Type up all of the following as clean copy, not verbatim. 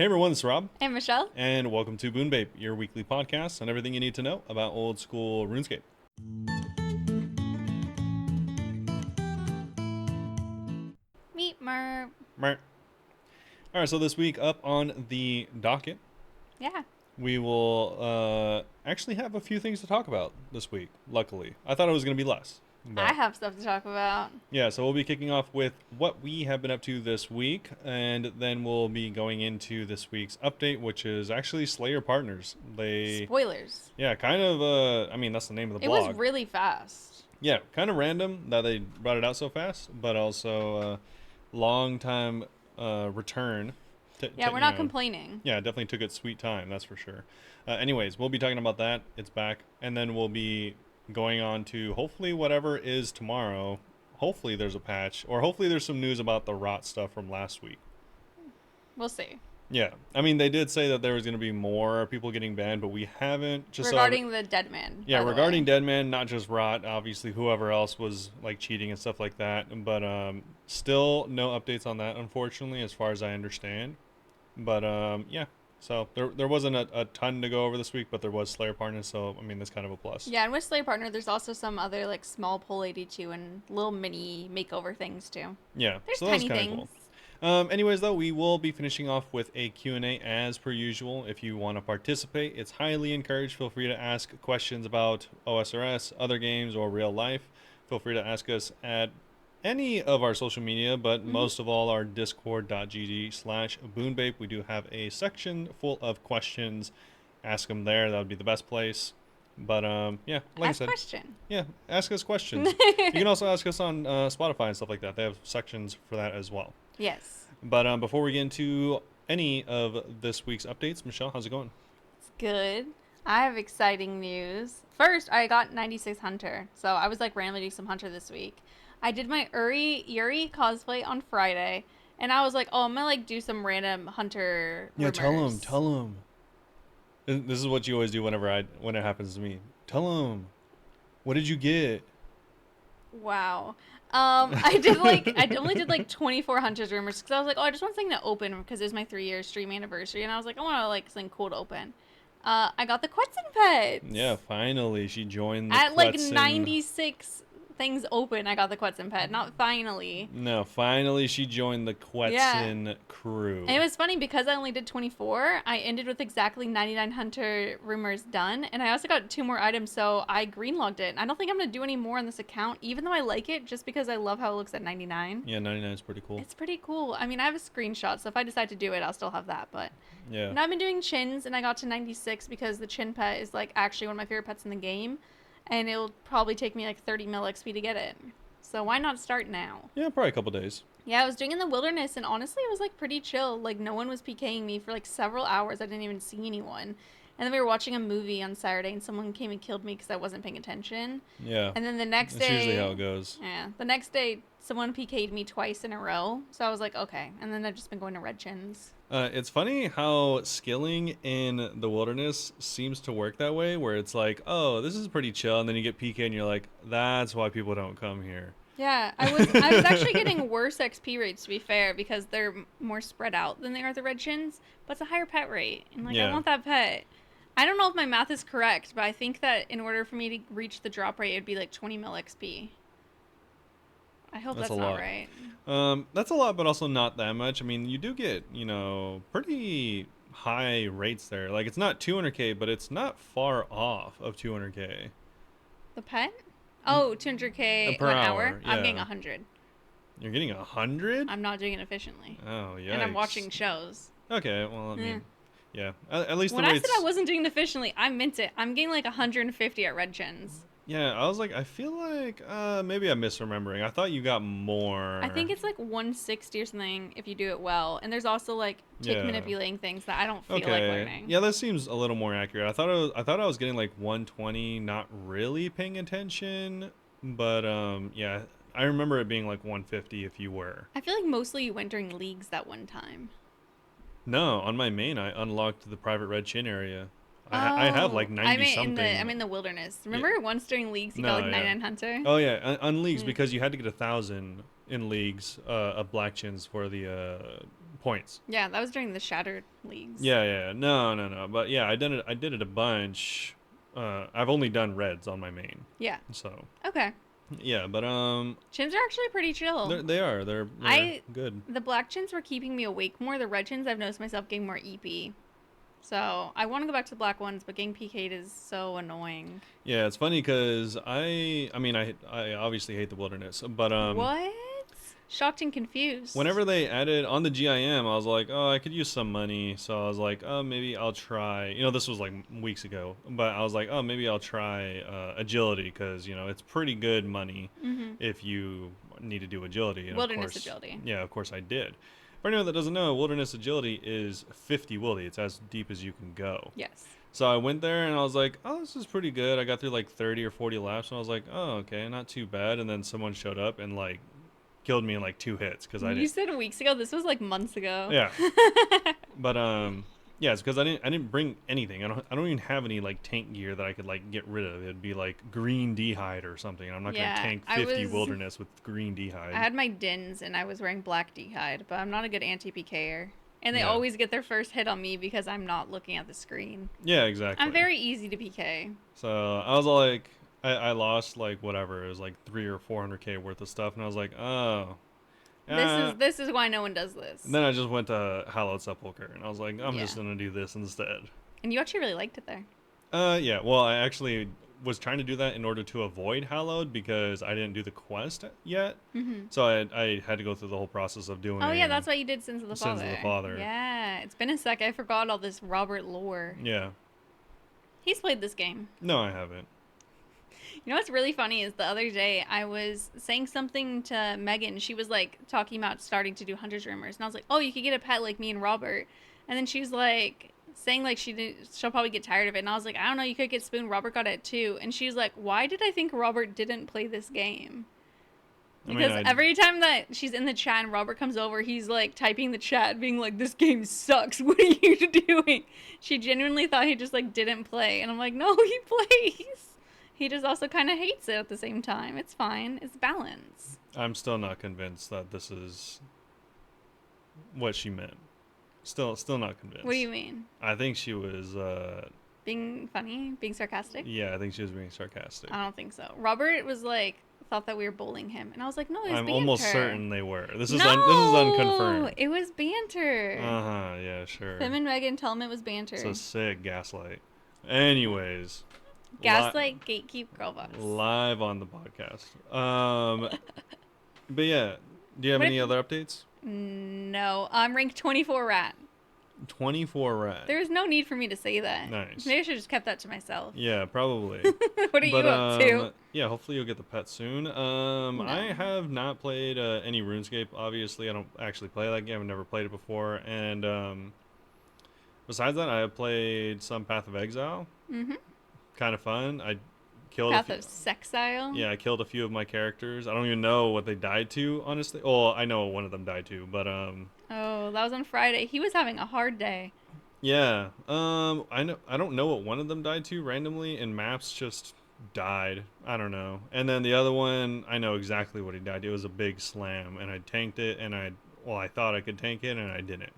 Hey everyone, it's Rob, Hey, Michelle. and welcome to Bunebape, your weekly podcast on everything you need to know about old school RuneScape. Meet Mer. Right. Alright, so this week up on the docket, Yeah. we will actually have a few things to talk about this week, luckily. I thought it was going to be less. I But have stuff to talk about. yeah, so we'll be kicking off with what we have been up to this week, and then we'll be going into this week's update, which is actually Slayer Partners. Spoilers. Yeah, kind of, I mean, that's the name of the It blog. was really fast. Yeah, kind of random that they brought it out so fast, but also long time return. Yeah, we're not complaining. Yeah, it definitely took its sweet time, that's for sure. Anyways, we'll be talking about that. It's back, and then we'll be going on to hopefully whatever is tomorrow. Hopefully there's a patch, or hopefully there's some news about the rot stuff from last week. We'll see. Yeah, I mean they did say that there was going to be more people getting banned, but we haven't. Just regarding the dead man. yeah, regarding Deadman, not just Rot, obviously whoever else was like cheating and stuff like that. But still no updates on that, unfortunately, as far as I understand. But yeah, so there wasn't a ton to go over this week, but there was Slayer Partners, so I mean that's kind of a plus. Yeah, and with Slayer Partner, there's also some other like small pull 82 and little mini makeover things too. Yeah, There's so that's tiny kind of things. cool. Anyways, though, we will be finishing off with a Q&A as per usual. If you want to participate, it's highly encouraged. Feel free to ask questions about OSRS, other games, or real life. Feel free to ask us at any of our social media, but most of all our discord.gg/Bunebape. We do have a section full of questions. Ask them there. That would be the best place. But yeah, like I said, Question. yeah, ask us questions. You can also ask us on Spotify and stuff like that. They have sections for that as well. Yes. But before we get into any of this week's updates, Michelle, how's it going? It's good. I have exciting news. First, I got 96 Hunter. So I was like randomly doing some Hunter this week. I did my Yuri cosplay on Friday. And I was like, oh, I'm going to like do some random Hunter rumors. Tell him. This is what you always do when it happens to me. Tell him. What did you get? Wow. I only did like 24 Hunters rumors because I was like, oh, I just want something to open because it was my 3-year stream anniversary, and I was like, I want to like something cool to open. I got the Quetzin pet. Yeah, finally she joined the At like Quetzin. 96 things open, I got the Quetzin pet. Not finally. No, finally she joined the Quetzin crew. And it was funny because I only did 24. I ended with exactly 99 Hunter rumors done, and I also got 2 more items, so I greenlogged it. I don't think I'm gonna do any more on this account, even though I like it, just because I love how it looks at 99. Yeah, 99 is pretty cool. It's pretty cool. I mean, I have a screenshot, so if I decide to do it, I'll still have that. But Yeah. now I've been doing chins, and I got to 96 because the chin pet is like actually one of my favorite pets in the game, and it'll probably take me like 30 mil XP to get it. So why not start now? Yeah, probably a couple days. Yeah, I was doing in the wilderness, and honestly, it was like pretty chill. Like no one was PKing me for like several hours. I didn't even see anyone. And then we were watching a movie on Saturday, and someone came and killed me because I wasn't paying attention. Yeah. And then the next That's day, usually how it goes. yeah, the next day someone PK'd me twice in a row. So I was like, okay. And then I've just been going to red chins. It's funny how skilling in the wilderness seems to work that way, where it's like, oh, this is pretty chill, and then you get PK and you're like, that's why people don't come here. Yeah, I was actually getting worse XP rates, to be fair, because they're more spread out than they are the red chins, but it's a higher pet rate, and like Yeah. I want that pet. I don't know if my math is correct, but I think that in order for me to reach the drop rate, it'd be like 20 mil XP. I hope that's a not lot. right. That's a lot, but also not that much. I mean, you do get, pretty high rates there. Like, it's not 200k, but it's not far off of 200k. The pet? Oh, 200k Per an hour, hour? I'm yeah. getting 100. You're getting 100? I'm not doing it efficiently. Oh, yeah. And I'm watching shows. Okay, well, I mean, yeah. At least When the I rates. said I wasn't doing it efficiently, I meant it. I'm getting like 150 at red chins. Yeah, I was like, I feel like maybe I'm misremembering. I thought you got more. I think it's like 160 or something if you do it well. And there's also like tick Yeah. manipulating things that I don't feel Okay. like learning. Yeah, that seems a little more accurate. I thought I was getting like 120, not really paying attention, but yeah, I remember it being like 150 if you were. I feel like mostly you went during leagues that one time. No, on my main I unlocked the private red chin area. I have like 90 something. I'm in the wilderness. Remember once during leagues you No, got like yeah. 99 hunter? Oh yeah, on leagues because you had to get 1,000 in leagues of black chins for the points. Yeah, that was during the Shattered Leagues. Yeah. No. But yeah, I did it a bunch. I've only done reds on my main. Yeah. So Okay. yeah, but Chins are actually pretty chill. they're good. The black chins were keeping me awake more. The red chins, I've noticed myself getting more EP. So I want to go back to the black ones, but getting PK'd is so annoying. Yeah, it's funny because I obviously hate the wilderness, but What? Shocked and confused. whenever they added on the GIM, I was like, oh, I could use some money. So I was like, oh, maybe I'll try. This was like weeks ago, but I was like, oh, maybe I'll try agility because it's pretty good money if you need to do agility. And Wilderness agility. Yeah, of course I did. For anyone that doesn't know, wilderness agility is 50 wildy. It's as deep as you can go. Yes. So I went there and I was like, oh, this is pretty good. I got through like 30 or 40 laps and I was like, oh, okay, not too bad. And then someone showed up and like killed me in like 2 hits because I You didn't. said weeks ago. This was like months ago. Yeah. But yeah, it's because I didn't bring anything. I don't even have any like tank gear that I could like get rid of. It'd be like green d'hide or something. And I'm not Yeah, gonna tank I 50 was- wilderness with green d'hide. I had my dins and I was wearing black d'hide, but I'm not a good anti-PKer. And they Yeah. always get their first hit on me because I'm not looking at the screen. Yeah, exactly. I'm very easy to PK. So I was like, I lost like whatever. It was like 300 or 400K worth of stuff, and I was like, oh. This is why no one does this. And then I just went to Hallowed Sepulchre, and I was like, I'm just Yeah. gonna do this instead. And you actually really liked it there. Yeah. Well, I actually was trying to do that in order to avoid Hallowed because I didn't do the quest yet. So I had to go through the whole process of doing. Oh yeah, that's why you did Sins of the Father. Sins of the Father. Yeah, it's been a sec. I forgot all this Robert lore. Yeah. He's played this game. No, I haven't. You know what's really funny is the other day I was saying something to Megan. She was like talking about starting to do Hunter's Rumors, and I was like, "Oh, you could get a pet like me and Robert." And then she was like saying like she'll probably get tired of it, and I was like, "I don't know, you could get Spoon. Robert got it too." And she was like, "Why did I think Robert didn't play this game?" Because every time that she's in the chat and Robert comes over, he's like typing the chat, being like, "This game sucks. What are you doing?" She genuinely thought he just like didn't play, and I'm like, "No, he plays." He just also kind of hates it at the same time. It's fine. It's balance. I'm still not convinced that this is what she meant. Still not convinced. What do you mean? I think she was. Being funny? Being sarcastic? Yeah, I think she was being sarcastic. I don't think so. Robert was like, thought that we were bullying him. And I was like, no, it's I'm banter. almost certain they were. This is No, unconfirmed. it was banter. Uh-huh, yeah, sure. Him and Megan tell him it was banter. So sick gaslight. Anyways. Gaslight, gatekeep, girl boss. Live on the podcast. But yeah, do you have What any if- other updates? No, I'm ranked 24 rat. 24 rat. There's no need for me to say that. Nice. Maybe I should have just kept that to myself. Yeah, probably. What are you up to? Yeah, hopefully you'll get the pet soon. I have not played any RuneScape. Obviously, I don't actually play that game. I've never played it before. And besides that, I have played some Path of Exile. Mm-hmm. Kind of fun. I killed Path of Sexile? Yeah, I killed a few of my characters. I don't even know what they died to, honestly. Well, I know one of them died to, but Oh, that was on Friday. He was having a hard day. yeah. I don't know what one of them died to randomly, and maps just died. I don't know. And then the other one, I know exactly what he died to. It was a big slam, and I tanked it, and I thought I could tank it, and I didn't.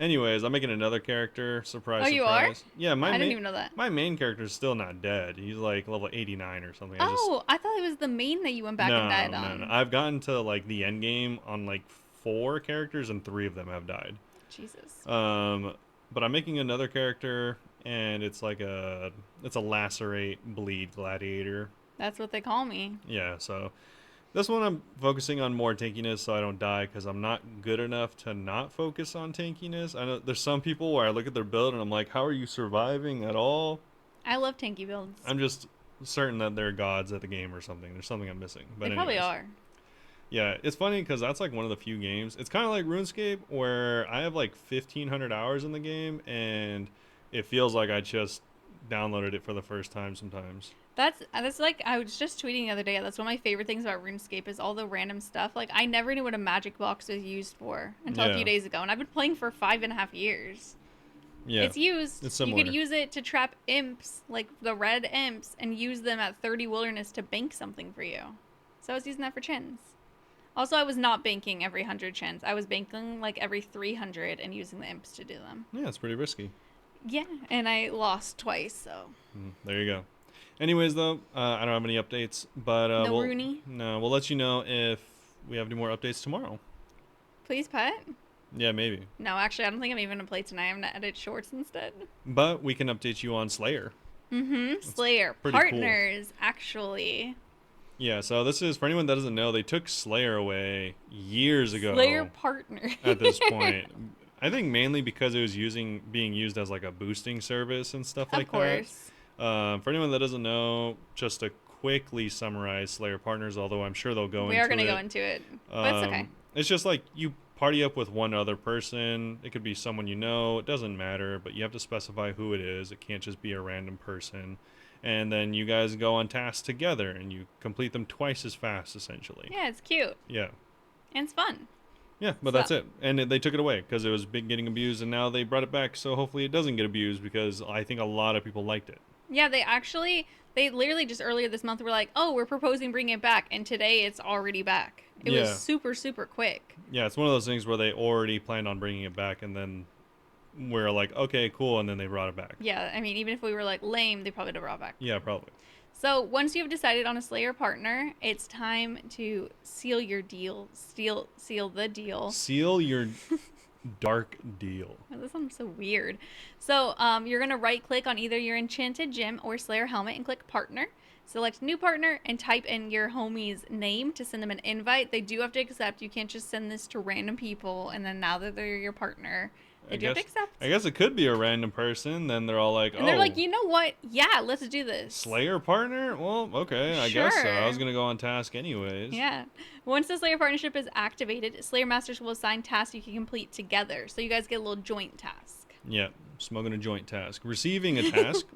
Anyways, I'm making another character. Surprise, Oh, surprise. you are? Yeah, I didn't even know that. My main character's still not dead. He's like level 89 or something. I thought it was the main that you went back and died on. No. I've gotten to like the end game on like 4 characters, and 3 of them have died. Jesus. But I'm making another character, and it's a lacerate bleed gladiator. That's what they call me. Yeah, so this one I'm focusing on more tankiness so I don't die, because I'm not good enough to not focus on tankiness. I know there's some people where I look at their build and I'm like, how are you surviving at all? I love tanky builds. I'm just certain that they're gods at the game or something. There's something I'm missing. But They probably anyways. are. Yeah, it's funny because that's like one of the few games. It's kind of like RuneScape where I have like 1,500 hours in the game, and it feels like I just downloaded it for the first time sometimes. That's like, I was just tweeting the other day. That's one of my favorite things about RuneScape is all the random stuff. Like, I never knew what a magic box was used for until a Yeah. few days ago, and I've been playing for 5.5 years. Yeah, It's used. It's You similar. could use it to trap imps, like the red imps, and use them at 30 wilderness to bank something for you. So I was using that for chins. Also, I was not banking every 100 chance. I was banking like every 300 and using the imps to do them. Yeah, it's pretty risky. Yeah, and I lost twice, so. There you go. Anyways, though, I don't have any updates, but No Rooney? we'll let you know if we have any more updates tomorrow. Please pet? Yeah, maybe. No, actually, I don't think I'm even going to play tonight. I'm going to edit shorts instead. But we can update you on Slayer. Slayer. pretty Partners, actually. Yeah, so this is, for anyone that doesn't know, they took Slayer away years ago. Slayer partner. At this point. I think mainly because it was being used as like a boosting service and stuff like Of course. that. For anyone that doesn't know, just to quickly summarize Slayer partners, although I'm sure they'll go into it. We are going to go into it, but it's okay. It's just like you party up with one other person. It could be someone you know. It doesn't matter, but you have to specify who it is. It can't just be a random person. And then you guys go on tasks together, and you complete them twice as fast, essentially. Yeah, it's cute. Yeah. And it's fun. Yeah, but that's it. And they took it away because it was getting abused, and now they brought it back, so hopefully it doesn't get abused because I think a lot of people liked it. Yeah, they literally just earlier this month were like, oh, we're proposing bringing it back. And today it's already back. It was super, super quick. Yeah, it's one of those things where they already planned on bringing it back, and then we're like, okay, cool, and then they brought it back. Yeah, I mean, even if we were like lame, they probably would have brought it back. Yeah, probably. So once you've decided on a Slayer partner, it's time to seal your deal. Seal the deal. Seal your dark deal. This sounds so weird. So you're going to right click on either your enchanted gem or Slayer helmet and click partner. Select new partner and type in your homie's name to send them an invite. They do have to accept. You can't just send this to random people and then now that they're your partner, they do have to accept. I guess it could be a random person. Then they're all like, and they're like, you know what? Yeah, let's do this. Slayer partner? Well, okay, I guess so. I was going to go on task anyways. Yeah. Once the Slayer partnership is activated, Slayer Masters will assign tasks you can complete together. So you guys get a little joint task. Yeah, smoking a joint task. Receiving a task.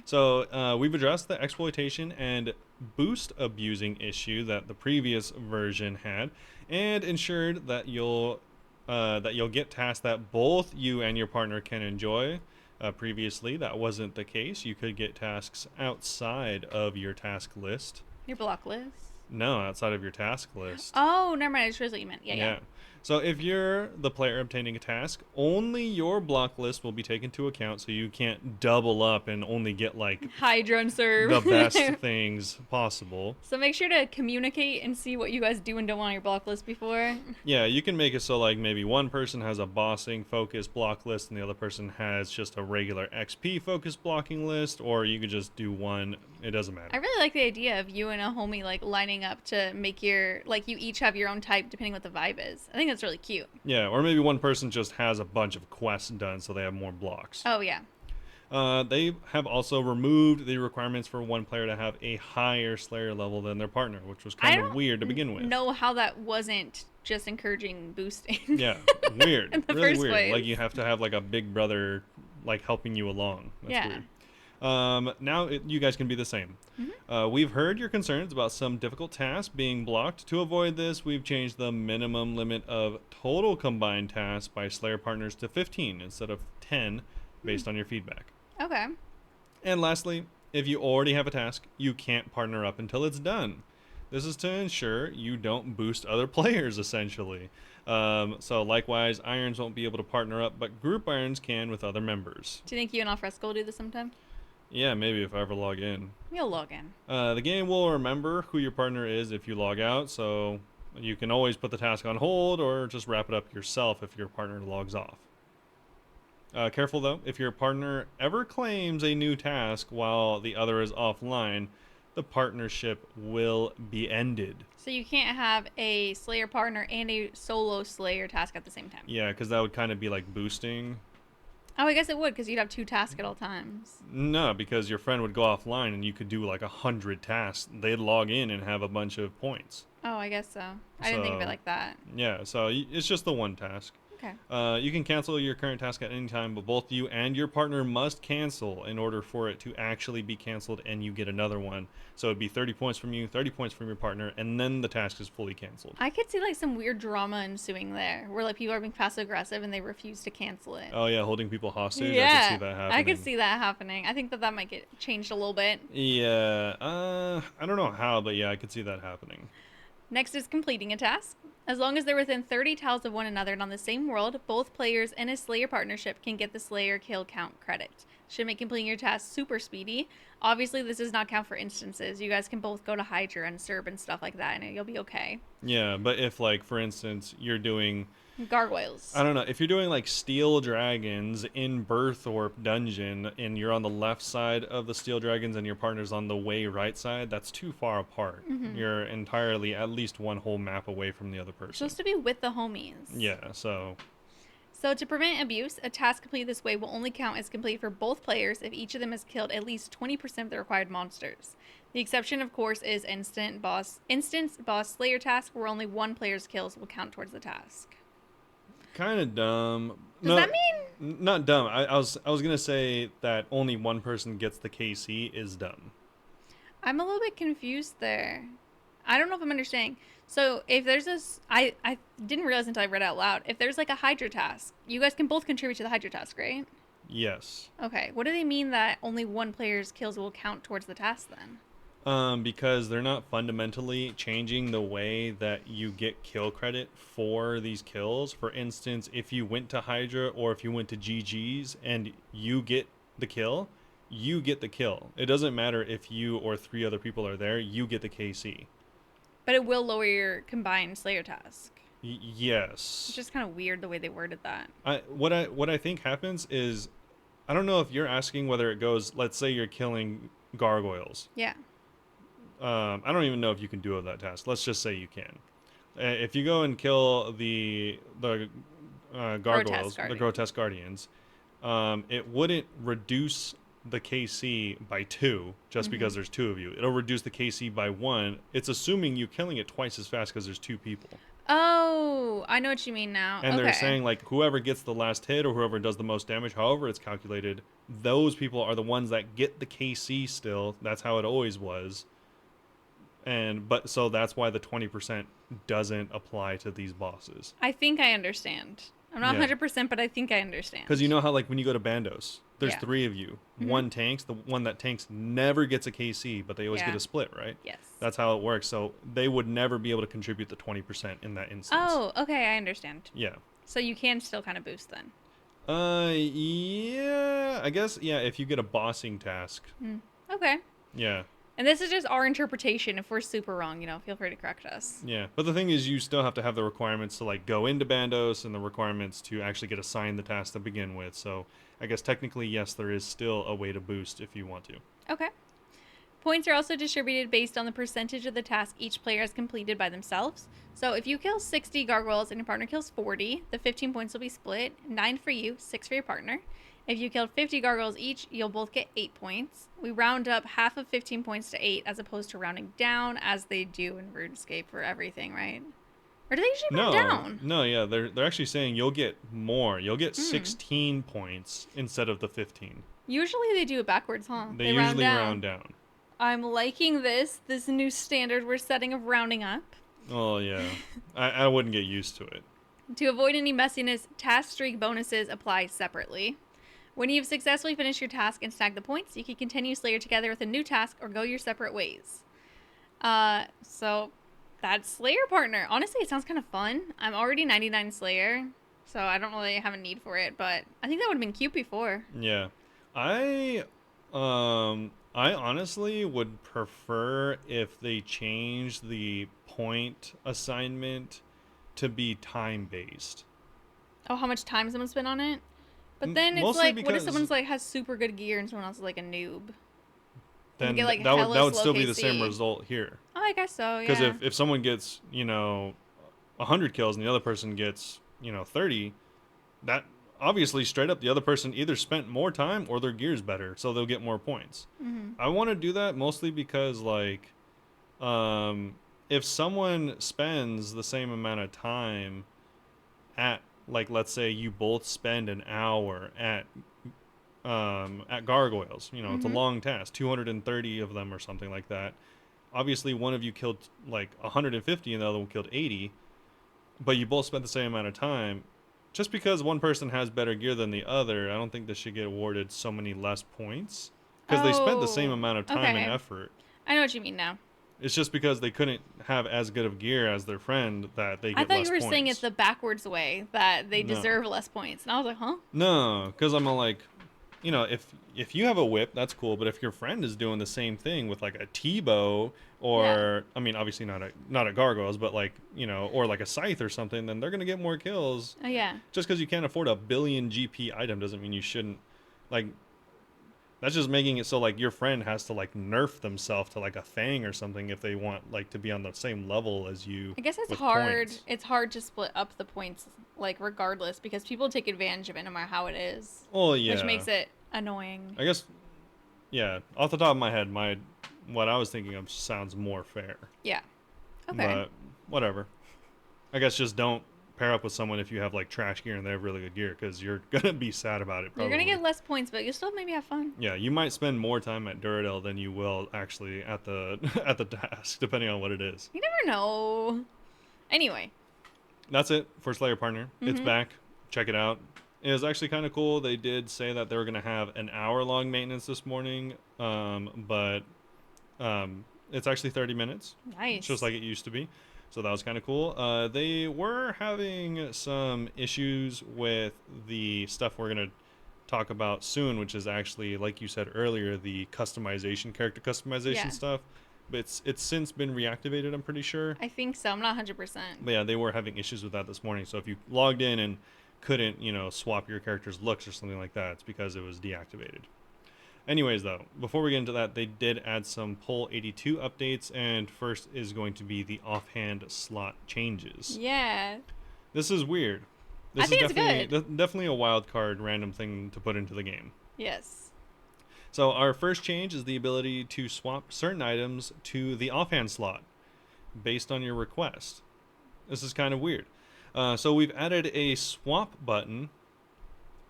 So we've addressed the exploitation and boost abusing issue that the previous version had and ensured that you'll get tasks that both you and your partner can enjoy. Previously, that wasn't the case. You could get tasks outside of your task list. Your block list? No, outside of your task list. Oh, never mind. I just realized what you meant. Yeah. So if you're the player obtaining a task, only your block list will be taken into account, so you can't double up and only get like Hydra and serve the best things possible. So make sure to communicate and see what you guys do and don't want on your block list before. Yeah, you can make it so like maybe one person has a bossing focused block list and the other person has just a regular XP focused blocking list, or you could just do one. It doesn't matter. I really like the idea of you and a homie like lining up to make your like you each have your own type depending what the vibe is. I think that's really cute. Yeah, or maybe one person just has a bunch of quests done so they have more blocks. Oh yeah. They have also removed the requirements for one player to have a higher Slayer level than their partner, which was kind of weird to begin with. Know how that wasn't just encouraging boosting. Yeah, weird. In the really first weird. place. Like you have to have like a big brother like helping you along. That's weird. Now you guys can be the same. We've heard your concerns about some difficult tasks being blocked. To avoid this, we've changed the minimum limit of total combined tasks by Slayer partners to 15 instead of 10 based on your feedback. Okay. And lastly, if you already have a task, you can't partner up until it's done. This is to ensure you don't boost other players, essentially. So likewise, Irons won't be able to partner up, but Group Irons can with other members. Do you think you and Alfresco will do this sometime? Yeah, maybe if I ever log in. You'll log in. The game will remember who your partner is if you log out, so you can always put the task on hold or just wrap it up yourself if your partner logs off. Careful though, if your partner ever claims a new task while the other is offline, the partnership will be ended. So you can't have a Slayer partner and a solo Slayer task at the same time. Yeah, because that would kind of be like boosting. Oh, I guess it would, because you'd have 2 tasks at all times. No, because your friend would go offline and you could do like 100 tasks. They'd log in and have a bunch of points. Oh, I guess so. I didn't think of it like that. Yeah, so it's just the one task. Okay. You can cancel your current task at any time, but both you and your partner must cancel in order for it to actually be canceled and you get another one. So it'd be 30 points from you, 30 points from your partner, and then the task is fully canceled. I could see like some weird drama ensuing there, where like people are being passive aggressive and they refuse to cancel it. Oh yeah, holding people hostage. Yeah, I could see that happening. I could see that happening. I think that might get changed a little bit. Yeah, I don't know how, but yeah, I could see that happening. Next is completing a task. As long as they're within 30 tiles of one another and on the same world, both players in a Slayer partnership can get the Slayer kill count credit. Should make completing your task super speedy. Obviously, this does not count for instances. You guys can both go to Hydra and Serb and stuff like that, and you'll be okay. Yeah, but if like for instance you're doing, I Gargoyles. don't know, if you're doing like steel dragons in Birthorpe dungeon and you're on the left side of the steel dragons and your partner's on the way right side, that's too far apart. You're entirely at least one whole map away from the other person. Supposed to be with the homies. Yeah, so So to prevent abuse, a task completed this way will only count as complete for both players if each of them has killed at least 20% of the required monsters. The exception, of course, is instant boss Slayer task, where only one player's kills will count towards the task. kind of dumb. Does that mean? Not dumb. I was gonna say that only one person gets the KC is dumb. I'm a little bit confused there. I don't know if I'm understanding. So if there's this, I didn't realize until I read out loud. If there's like a Hydra task, you guys can both contribute to the Hydra task, right? Yes. Okay. What do they mean that only one player's kills will count towards the task then? Because they're not fundamentally changing the way that you get kill credit for these kills. For instance, if you went to Hydra or if you went to GG's and you get the kill, you get the kill. It doesn't matter if you or 3 other people are there, you get the KC. But it will lower your combined Slayer task. Yes. It's just kind of weird the way they worded that. What I think happens is, I don't know if you're asking whether it goes, let's say you're killing gargoyles. Yeah. I don't even know if you can do that task. Let's just say you can. If you go and kill the gargoyles, the grotesque guardians, it wouldn't reduce the KC by 2 just because there's 2 of you. It'll reduce the KC by 1. It's assuming you killing it twice as fast because there's 2 people. Oh, I know what you mean now. And they're saying like whoever gets the last hit or whoever does the most damage, however it's calculated, those people are the ones that get the KC still. That's how it always was. But so that's why the 20% doesn't apply to these bosses. I think I understand. I'm not 100%, but I think I understand. Because you know how like when you go to Bandos, there's Yeah. 3 of you. One tanks. The one that tanks never gets a KC, but they always get a split, right? Yes. That's how it works. So they would never be able to contribute the 20% in that instance. Oh, okay, I understand. Yeah. So you can still kind of boost then. Yeah. I guess, yeah, if you get a bossing task. Okay. Yeah. And this is just our interpretation. If we're super wrong, feel free to correct us. Yeah, but the thing is, you still have to have the requirements to like go into Bandos and the requirements to actually get assigned the task to begin with. So I guess technically, yes, there is still a way to boost if you want to. Okay. Points are also distributed based on the percentage of the task each player has completed by themselves. So if you kill 60 gargoyles and your partner kills 40, the 15 points will be split, 9 for you, 6 for your partner. If you killed 50 gargoyles each, you'll both get 8 points. We round up half of 15 points to 8 as opposed to rounding down as they do in RuneScape for everything, right? Or do they usually round down? No, yeah, they're actually saying you'll get more. You'll get 16 points instead of the 15. Usually they do it backwards, huh? They usually round down. I'm liking this new standard we're setting of rounding up. Oh, yeah. I wouldn't get used to it. To avoid any messiness, task streak bonuses apply separately. When you've successfully finished your task and stacked the points, you can continue Slayer together with a new task or go your separate ways. So that's Slayer partner. Honestly, it sounds kind of fun. I'm already 99 Slayer, so I don't really have a need for it, but I think that would have been cute before. Yeah. I honestly would prefer if they changed the point assignment to be time-based. Oh, how much time someone spent on it? But then it's Mostly like, what if because- someone's like has super good gear and someone else is like a noob? Then get, like, that would slow still be the same KC. result here. Oh, I guess so, yeah. Because if someone gets, 100 kills and the other person gets, 30, that obviously straight up the other person either spent more time or their gear's better, so they'll get more points. I want to do that mostly because, like, if someone spends the same amount of time at, like, let's say you both spend an hour at gargoyles, it's a long task, 230 of them or something like that. Obviously, one of you killed like 150 and the other one killed 80, but you both spent the same amount of time. Just because one person has better gear than the other, I don't think they should get awarded so many less points because they spent the same amount of time and effort. I know what you mean now. It's just because they couldn't have as good of gear as their friend that they I get thought less you were saying it's points. the backwards way that they No. deserve less points, and I was like, huh? No, because I'm all like, if you have a whip, that's cool. But if your friend is doing the same thing with like a T-bow, Yeah. or I mean, obviously not a gargoyles, but like or like a scythe or something, then they're gonna get more kills. Oh yeah. Just because you can't afford a billion GP item doesn't mean you shouldn't. Like that's just making it so like your friend has to like nerf themselves to like a Fang or something if they want like to be on the same level as you I guess it's with hard. points. It's hard to split up the points, like regardless, because people take advantage of it no matter how it is, Oh which yeah, makes it annoying. I guess yeah. Off the top of my head, my what I was thinking of sounds more fair. Yeah. Okay. But whatever. I guess just don't pair up with someone if you have like trash gear and they have really good gear because you're gonna be sad about it You're gonna probably. get less points, but you'll still maybe have fun. Yeah, you might spend more time at Duradel than you will actually at the at the task, depending on what it is. You never know. Anyway. That's it for Slayer Partner. It's Mhm. back. Check it out. It was actually kind of cool. They did say that they were gonna have an hour-long maintenance this morning, but it's actually 30 minutes, just Nice. like it used to be. So that was kind of cool. They were having some issues with the stuff we're going to talk about soon, which is actually, like you said earlier, the customization, character customization Yeah. stuff. But it's since been reactivated, I'm pretty sure. I think so. I'm not 100%. But yeah, they were having issues with that this morning. So if you logged in and couldn't, swap your character's looks or something like that, it's because it was deactivated. Anyways, though, before we get into that, they did add some Poll 82 updates, and first is going to be the offhand slot changes. Yeah. This is weird. I This is think it's good. definitely a wild card random thing to put into the game. Yes. So our first change is the ability to swap certain items to the offhand slot based on your request. This is kind of weird. So we've added a swap button.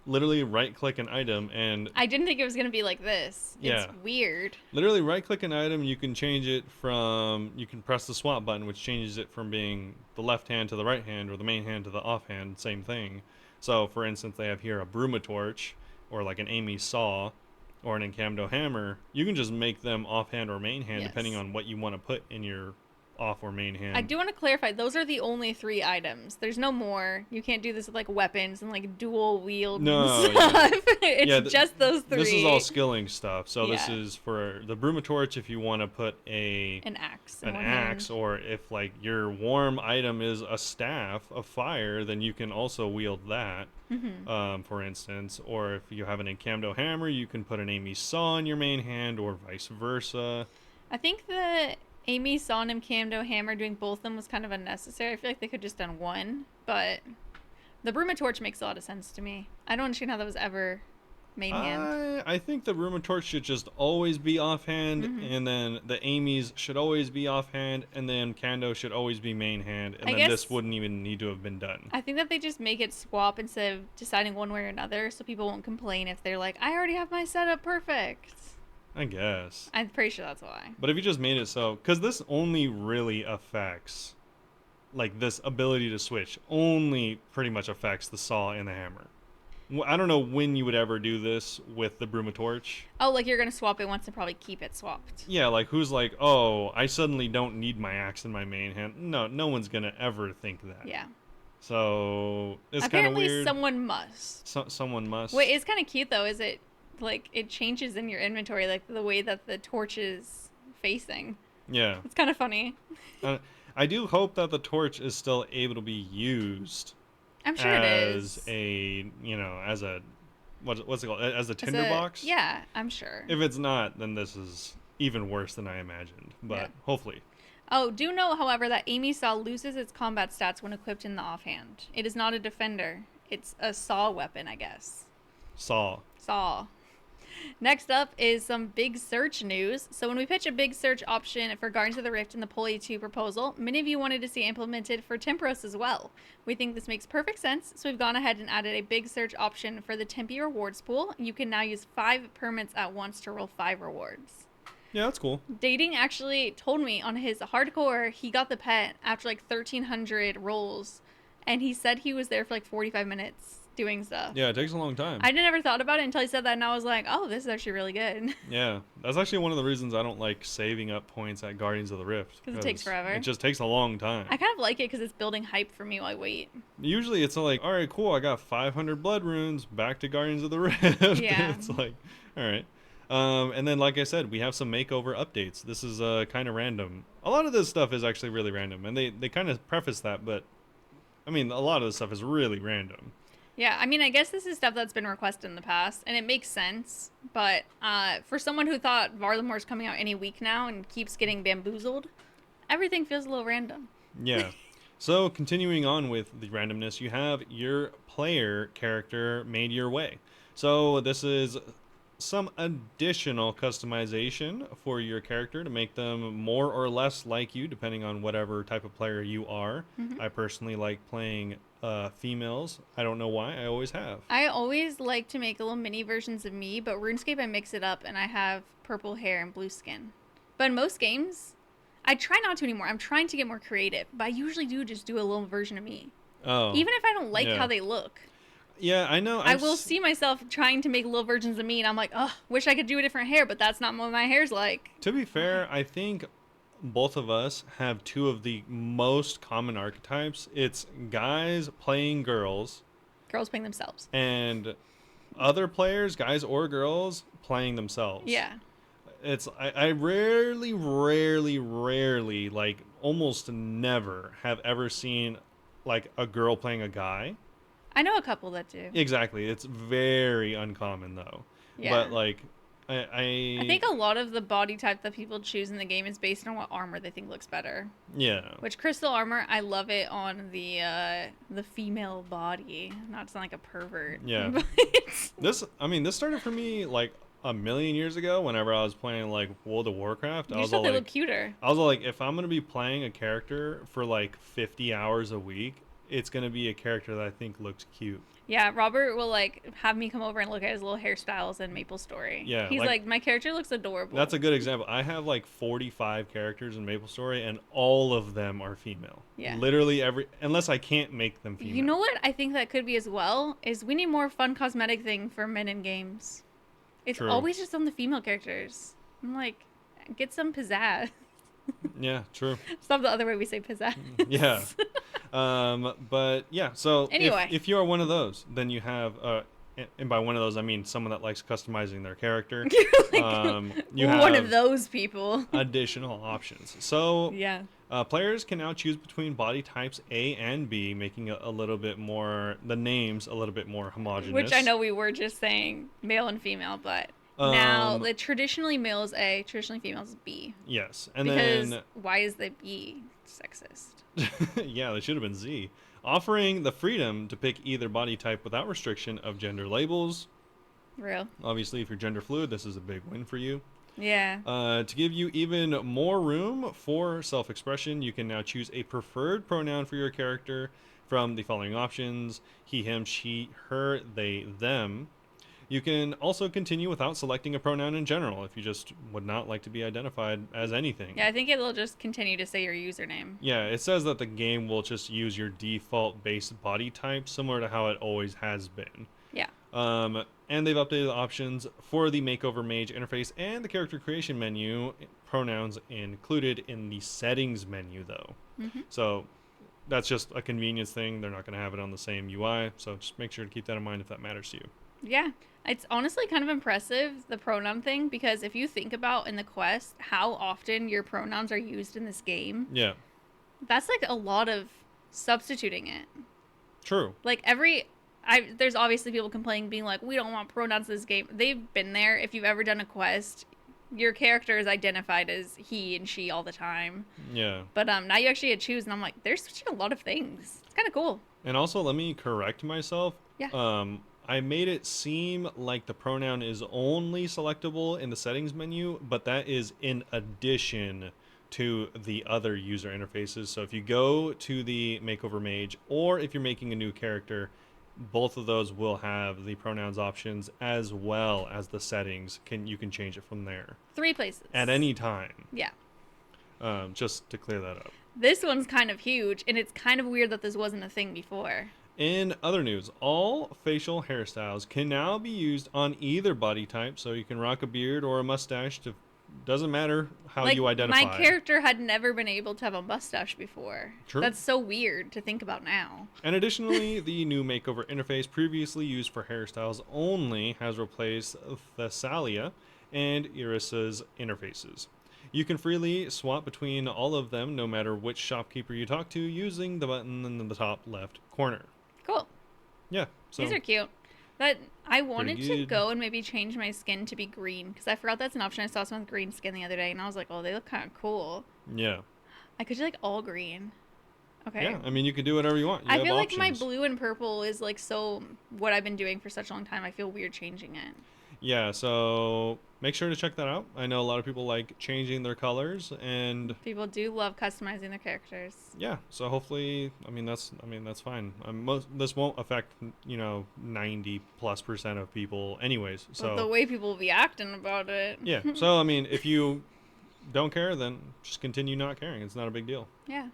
Literally right click an item and I didn't think it was gonna be like this. It's yeah, weird. literally right click an item, you can change it from, you can press the swap button, which changes it from being the left hand to the right hand or the main hand to the offhand, same thing. So for instance, they have here a Brumatorch or like an Amy Saw or an Encamdo Hammer. You can just make them offhand or main hand depending Yes. on what you want to put in your off or main I hand. do want to clarify, those are the only 3 items. There's no more. You can't do this with like weapons and like dual wield and No, yeah. stuff. It's Yeah, just those 3. this is all skilling stuff. So this Yeah. is for the Brumatorch if you want to put An axe in an one axe, hand. or if like your warm item is a staff of fire, then you can also wield that. For instance, or if you have an Encamdo Hammer, you can put an Amy Saw in your main hand, or vice versa. I think the Amy Son and Camdo Hammer doing both of them was kind of unnecessary. I feel like they could just done one, but the Brumatorch makes a lot of sense to me. I don't understand how that was ever main hand. I think the Rumatorch should just always be offhand, and then the Amy's should always be offhand, and then Kando should always be main hand, and I then this guess- wouldn't even need to have been done. I think that they just make it swap instead of deciding one way or another, so people won't complain if they're like, I already have my setup perfect. I guess. I'm pretty sure that's why. But if you just made it so, because this only really affects, like this ability to switch, only pretty much affects the saw and the hammer. I don't know when you would ever do this with the Brumatorch. Oh, like you're gonna swap it once and probably keep it swapped. Yeah, like who's like, oh, I suddenly don't need my axe in my main hand. No, no one's gonna ever think that. Yeah. So it's kind of Apparently weird. someone must. Someone must. Wait, it's kind of cute though. Is it like it changes in your inventory, like the way that the torch is facing? Yeah. It's kind of funny. I do hope that the torch is still able to be used I'm sure it is. as a, as a, what's it called? As a As tinderbox? Yeah, I'm sure. If it's not, then this is even worse than I imagined. But Yeah. hopefully. Oh, do note, however, that Amy Saw loses its combat stats when equipped in the offhand. It is not a defender. It's a saw weapon, I guess. Saw. Saw. Next up is some big search news. So when we pitch a big search option for Guardians of the Rift in the Poli 2 proposal, many of you wanted to see implemented for Tempros as well. We think this makes perfect sense, so we've gone ahead and added a big search option for the Tempe rewards pool. You can now use 5 permits at once to roll 5 rewards. Yeah, that's cool. Dating actually told me on his hardcore, he got the pet after like 1,300 rolls, and he said he was there for like 45 minutes doing stuff. Yeah, it takes a long time. I never thought about it until he said that, and I was like, oh, this is actually really good. Yeah, that's actually one of the reasons I don't like saving up points at Guardians of the Rift. Because it takes forever. It just takes a long time. I kind of like it because it's building hype for me while I wait. Usually it's like, all right, cool, I got 500 blood runes, back to Guardians of the Rift. Yeah. It's like, all right. And then, like I said, we have some makeover updates. This is kind of random. A lot of this stuff is actually really random, and they kind of preface that, but I mean, a lot of this stuff is really random. Yeah, I mean, I guess this is stuff that's been requested in the past, and it makes sense. But for someone who thought Varlamore's coming out any week now and keeps getting bamboozled, everything feels a little random. Yeah. So, continuing on with the randomness, you have your player character made your way. So, this is some additional customization for your character to make them more or less like you, depending on whatever type of player you are. Mm-hmm. I personally like playing females. I don't know why. I always have. I always like to make little mini versions of me, but RuneScape I mix it up and I have purple hair and blue skin. But in most games, I try not to anymore. I'm trying to get more creative, but I usually just do a little version of me. Oh. Even if I don't like how they look. Yeah, I know. I will see myself trying to make little versions of me, and I'm like, oh, wish I could do a different hair, but that's not what my hair's like. To be fair, I think both of us have two of the most common archetypes. It's guys playing girls. Girls playing themselves. And other players, guys or girls, playing themselves. Yeah. I rarely, like almost never have ever seen like a girl playing a guy. I know a couple that do. Exactly. It's very uncommon though. Yeah. But like I think a lot of the body type that people choose in the game is based on what armor they think looks better. Yeah. Which crystal armor, I love it on the female body. Not to sound like a pervert. Yeah. This started for me like a million years ago whenever I was playing like World of Warcraft. You just thought they look cuter. I was like, if I'm going to be playing a character for like 50 hours a week, it's going to be a character that I think looks cute. Yeah, Robert will like have me come over and look at his little hairstyles in MapleStory. Yeah, he's like, my character looks adorable. That's a good example. I have like 45 characters in MapleStory, and all of them are female. Yeah. Literally unless I can't make them female. You know what I think that could be as well is we need more fun cosmetic thing for men in games. It's True. always just on the female characters. I'm like, get some pizzazz. Yeah, true. Stop the other way we say pizzazz. Yeah. But yeah, so anyway, if you are one of those, then you have and by one of those I mean someone that likes customizing their character. You have one of those people. additional options. So yeah. Players can now choose between body types A and B, making a little bit more the names a little bit more homogeneous. Which I know we were just saying male and female, but now the traditionally male is A, traditionally female is B. Yes, and because then why is the B sexist? yeah, they should have been Z. Offering the freedom to pick either body type without restriction of gender labels. Real. Obviously, if you're gender fluid, this is a big win for you. Yeah. To give you even more room for self-expression, you can now choose a preferred pronoun for your character from the following options: he, him, she, her, they, them. You can also continue without selecting a pronoun in general if you just would not like to be identified as anything. Yeah, I think it'll just continue to say your username. Yeah, it says that the game will just use your default base body type, similar to how it always has been. Yeah. And they've updated the options for the makeover mage interface and the character creation menu, pronouns included in the settings menu though. Mm-hmm. So that's just a convenience thing. They're not going to have it on the same UI, so just make sure to keep that in mind if that matters to you. Yeah. It's honestly kind of impressive, the pronoun thing, because if you think about in the quest how often your pronouns are used in this game, yeah, that's like a lot of substituting it. True. Like there's obviously people complaining, being like, we don't want pronouns in this game. They've been there. If you've ever done a quest, your character is identified as he and she all the time. Yeah. But now you actually get to choose, and I'm like, they're switching a lot of things. It's kind of cool. And also, let me correct myself. Yeah. I made it seem like the pronoun is only selectable in the settings menu, but that is in addition to the other user interfaces. So if you go to the makeover mage, or if you're making a new character, both of those will have the pronouns options as well as the settings. You can change it from there 3 places at any time. Yeah. Just to clear that up. This one's kind of huge, and it's kind of weird that this wasn't a thing before. In other news, all facial hairstyles can now be used on either body type, so you can rock a beard or a mustache. Doesn't matter how Like, you my identify. character had never been able to have a mustache before. True. That's so weird to think about now. And additionally, the new makeover interface previously used for hairstyles only has replaced Thessalia and Iris's interfaces. You can freely swap between all of them no matter which shopkeeper you talk to using the button in the top left corner. Cool. Yeah, so These are cute. But I wanted to good. go and maybe change my skin to be green because I forgot that's an option. I saw someone with green skin the other day and I was like, oh, they look kind of cool. yeah. I could do like all green. Okay. Yeah, I mean, you can do whatever you want. You I have feel like options. my blue and purple is like so what I've been doing for such a long time. I feel weird changing it. Yeah, so make sure to check that out. I know a lot of people like changing their colors, and People do love customizing their characters. yeah, so hopefully, that's fine. This won't affect 90+% of people, anyways. But So the way people will be acting about it. yeah, so I mean, if you don't care, then just continue not caring. It's not a big deal. Yeah.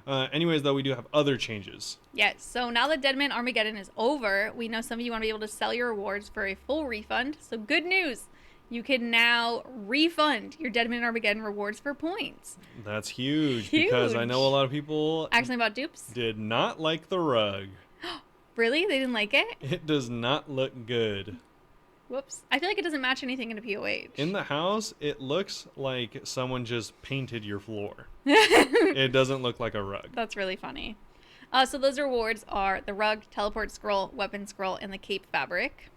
Anyways, though, we do have other changes. Yes, so now that Deadman Armageddon is over, we know some of you want to be able to sell your rewards for a full refund. So good news, you can now refund your Deadman Armageddon rewards for points. That's huge, because I know a lot of people Actually, about dupes? did not like the rug. Really? They didn't like it? It does not look good. Whoops. I feel like it doesn't match anything in a POH. In the house, it looks like someone just painted your floor. It doesn't look like a rug. That's really funny. So those rewards are the rug, teleport scroll, weapon scroll, and the cape fabric.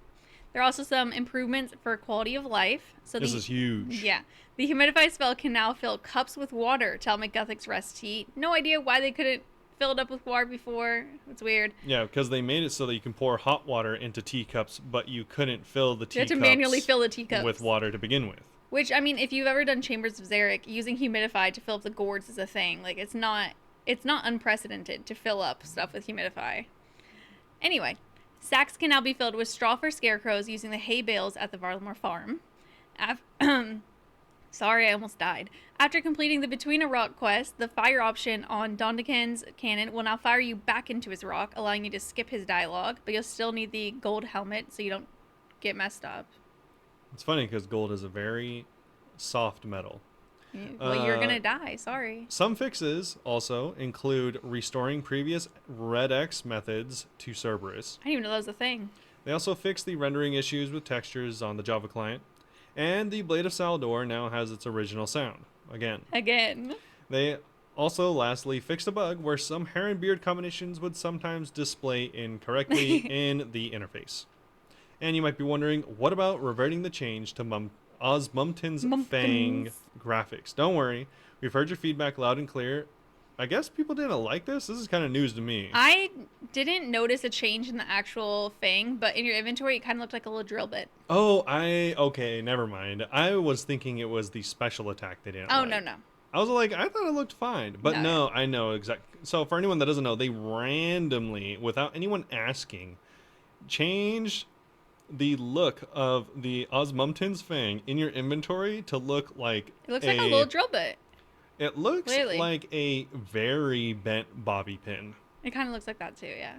There are also some improvements for quality of life. So This is huge. Yeah. The humidify spell can now fill cups with water to help make Guthix rest tea. No idea why they couldn't fill it up with water before. It's weird. Yeah, because they made it so that you can pour hot water into teacups, but you couldn't fill the You had teacups to manually fill the teacups. with water to begin with. Which, I mean, if you've ever done Chambers of Xeric, using humidify to fill up the gourds is a thing. Like, it's not unprecedented to fill up stuff with humidify. Anyway, sacks can now be filled with straw for scarecrows using the hay bales at the Varlamore farm. Sorry, I almost died. After completing the Between a Rock quest, the fire option on Dondeken's cannon will now fire you back into his rock, allowing you to skip his dialogue, but you'll still need the gold helmet so you don't get messed up. It's funny because gold is a very soft metal. Well, you're gonna die, sorry. Some fixes also include restoring previous Red X methods to Cerberus. I didn't even know that was a thing. They also fixed the rendering issues with textures on the Java client. And the Blade of Saldor now has its original sound. Again. They also lastly fixed a bug where some hair and beard combinations would sometimes display incorrectly in the interface. And you might be wondering, what about reverting the change to Osmumten's Fang graphics? Don't worry, we've heard your feedback loud and clear. I guess people didn't like this. This is kind of news to me. I didn't notice a change in the actual Fang, but in your inventory, it kind of looked like a little drill bit. Oh, okay, never mind. I was thinking it was the special attack they didn't like. No. I was like, I thought it looked fine. But No. no, I know exactly. So for anyone that doesn't know, they randomly, without anyone asking, changed the look of the Osmumten's Fang in your inventory to look like It looks like a little drill bit. It looks Clearly. like a very bent bobby pin. It kind of looks like that too, yeah.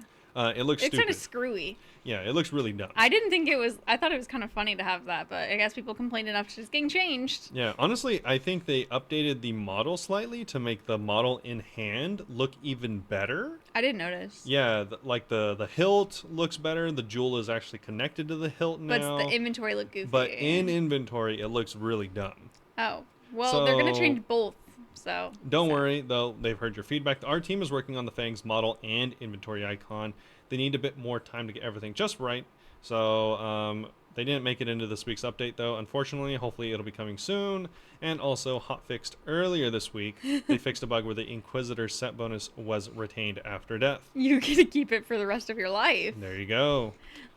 It looks It's stupid. kind of screwy. Yeah, it looks really dumb. I didn't think it was, I thought it was kind of funny to have that, but I guess people complained enough to just getting changed. Yeah, honestly, I think they updated the model slightly to make the model in hand look even better. I didn't notice. Yeah, the hilt looks better. The jewel is actually connected to the hilt now. But the inventory looked goofy. But in inventory, it looks really dumb. Oh, well, they're going to So- change both, so. Don't worry, though. They've heard your feedback. Our team is working on the Fangs model and inventory icon. They need a bit more time to get everything just right. So they didn't make it into this week's update, though. Unfortunately, hopefully it'll be coming soon. And also hotfixed earlier this week, they fixed a bug where the Inquisitor set bonus was retained after death. You get to keep it for the rest of your life. There you go.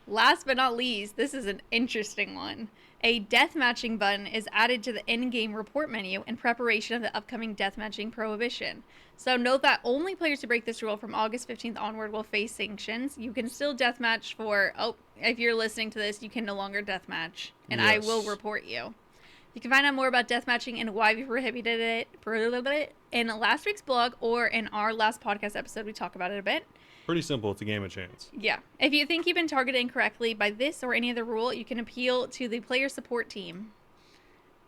Last but not least, this is an interesting one. A deathmatching button is added to the in-game report menu in preparation of the upcoming deathmatching prohibition. So note that only players who break this rule from August 15th onward will face sanctions. You can still deathmatch for, if you're listening to this, you can no longer deathmatch, and I Yes. will report you. You can find out more about deathmatching and why we prohibited it in last week's blog or in our last podcast episode. We talk about it a bit. Pretty simple. It's a game of chance. Yeah. If you think you've been targeted incorrectly by this or any other rule, you can appeal to the player support team.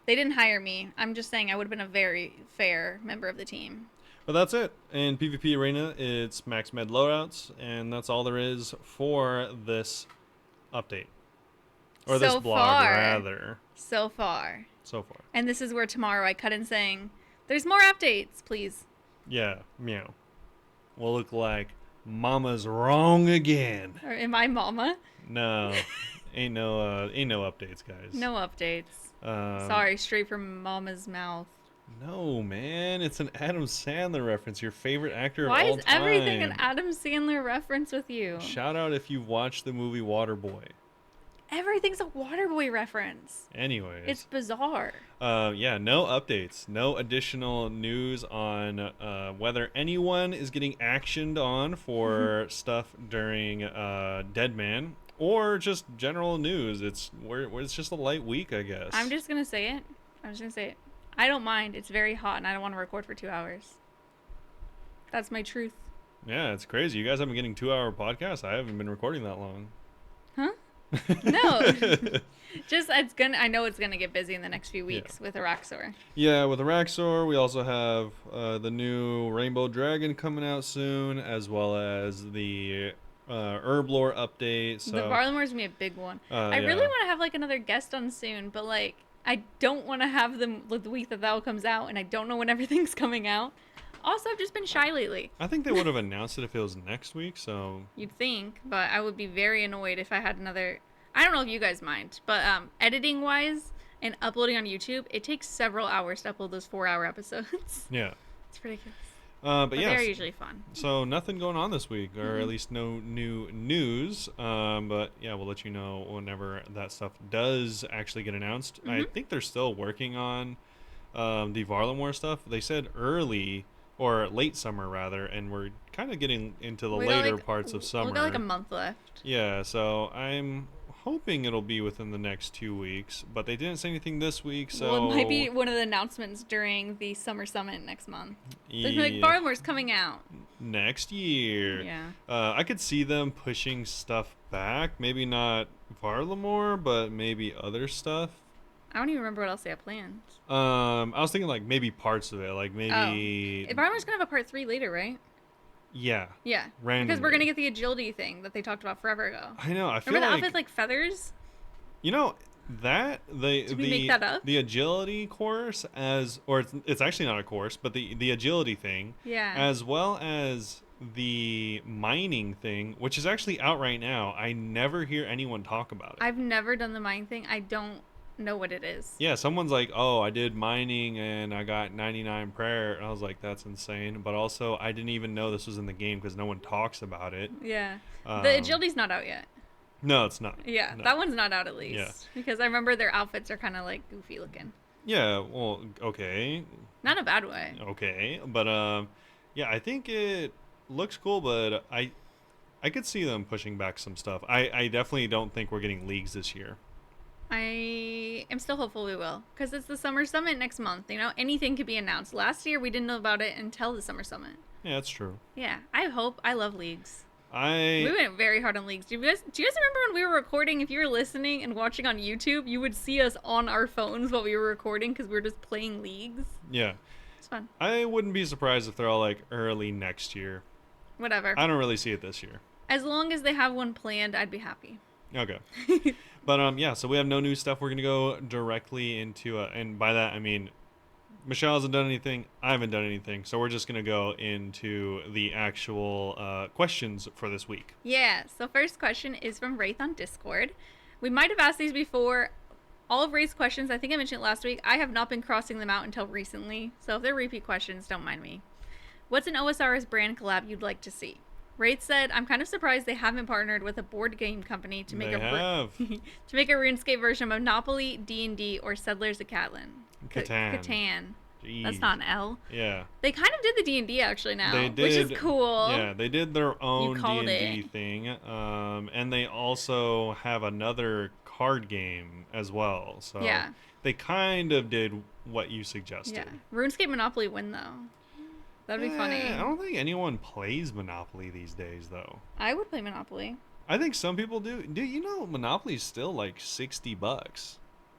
They didn't hire me. I'm just saying I would have been a very fair member of the team. But that's it. In PvP Arena, it's max med loadouts, and that's all there is for this update. Or this So blog, far. rather. So far. So far. And this is where tomorrow I cut in saying, there's more updates, please. Yeah, meow. Will look like Mama's wrong again. Or am I mama? No, ain't no updates, guys. No updates. Um, Sorry, straight from mama's mouth. No, man, it's an Adam Sandler reference. Your favorite actor Why of all is time. everything an Adam Sandler reference with you? Shout out if you watched the movie Waterboy. Everything's a Waterboy reference. Anyways, It's bizarre. yeah, no updates, no additional news on whether anyone is getting actioned on for stuff during Dead Man, or just general news. It's just a light week, I guess. I'm just gonna say it. I don't mind. It's very hot and I don't want to record for 2 hours. That's my truth. Yeah, it's crazy. You guys have been getting 2-hour podcasts. I haven't been recording that long. Huh? No. Just I know it's gonna get busy in the next few weeks with Araxor. Yeah, with Araxor, we also have the new Rainbow Dragon coming out soon, as well as the Herblore update. So The Varlamore's gonna be a big one. I yeah. really want to have like another guest on soon, but like I don't want to have them the week that comes out, and I don't know when everything's coming out. Also, I've just been shy lately. I think they would have announced it if it was next week. So You'd think, but I would be very annoyed if I had another. I don't know if you guys mind, but editing wise and uploading on YouTube, it takes several hours to upload those 4-hour episodes. yeah, It's ridiculous. but yeah. They're usually fun. So nothing going on this week, or at least no new news. But yeah, we'll let you know whenever that stuff does actually get announced. I think they're still working on the Varlamore stuff. They said early or late summer rather, and we're kind of getting into the later parts of summer. We got like a month left. Yeah, so I'm hoping it'll be within the next 2 weeks, but they didn't say anything this week, so Well, it might be one of the announcements during the summer summit next month. They're like, yeah, Varlamore's coming out. next year. Yeah. I could see them pushing stuff back. Maybe not Varlamore, but maybe other stuff. I don't even remember what else they have planned. I was thinking like maybe parts of it, like maybe. Varlamore's gonna have a part 3 later, right? Yeah. Yeah. Randomly. Because we're gonna get the agility thing that they talked about forever ago. I know. I feel Remember the like outfit like feathers? you know that Did we make that up? the agility course or it's actually not a course, but the agility thing. Yeah. As well as the mining thing, which is actually out right now. I never hear anyone talk about it. I've never done the mine thing. I don't know what it is. Yeah, someone's like, "Oh, I did mining and I got 99 prayer," and I was like, "That's insane." But also, I didn't even know this was in the game because no one talks about it. Yeah. The agility's not out yet. No, it's not. Yeah, No. that one's not out at least. Yeah. Because I remember their outfits are kind of like goofy looking. Yeah. Well, okay, Not in a bad way. okay, but yeah, I think it looks cool, but I could see them pushing back some stuff. I definitely don't think we're getting leagues this year. I am still hopeful we will. Because it's the summer summit next month. You know, anything could be announced. Last year, we didn't know about it until the summer summit. Yeah, that's true. Yeah, I hope. I love leagues. We I went very hard on leagues. Do you guys remember when we were recording? If you were listening and watching on YouTube, you would see us on our phones while we were recording because we were just playing leagues. yeah, It's fun. I wouldn't be surprised if they're all like early next year. Whatever. I don't really see it this year. As long as they have one planned, I'd be happy. Okay. But yeah, so we have no new stuff. We're gonna go directly into and by that I mean Michelle hasn't done anything, I haven't done anything, so we're just gonna go into the actual questions for this week. Yeah, so first question is from Wraith on Discord. We might have asked these before. All of Wraith's questions, I think I mentioned it last week, I have not been crossing them out until recently, so if they're repeat questions, don't mind me. What's an OSRS brand collab you'd like to see? Wraith said, I'm kind of surprised they haven't partnered with a board game company to make They have. to make a RuneScape version of Monopoly, D&D, or Settlers of Catan. Catan. Jeez. That's not an L. Yeah. They kind of did the D&D actually now, They did, which is cool. Yeah, they did their own called D&D it. thing, and they also have another card game as well. So Yeah. they kind of did what you suggested. Yeah. RuneScape Monopoly win though. That'd be funny. I don't think anyone plays Monopoly these days, though. I would play Monopoly. I think some people do. Dude, you know, Monopoly's still like $60.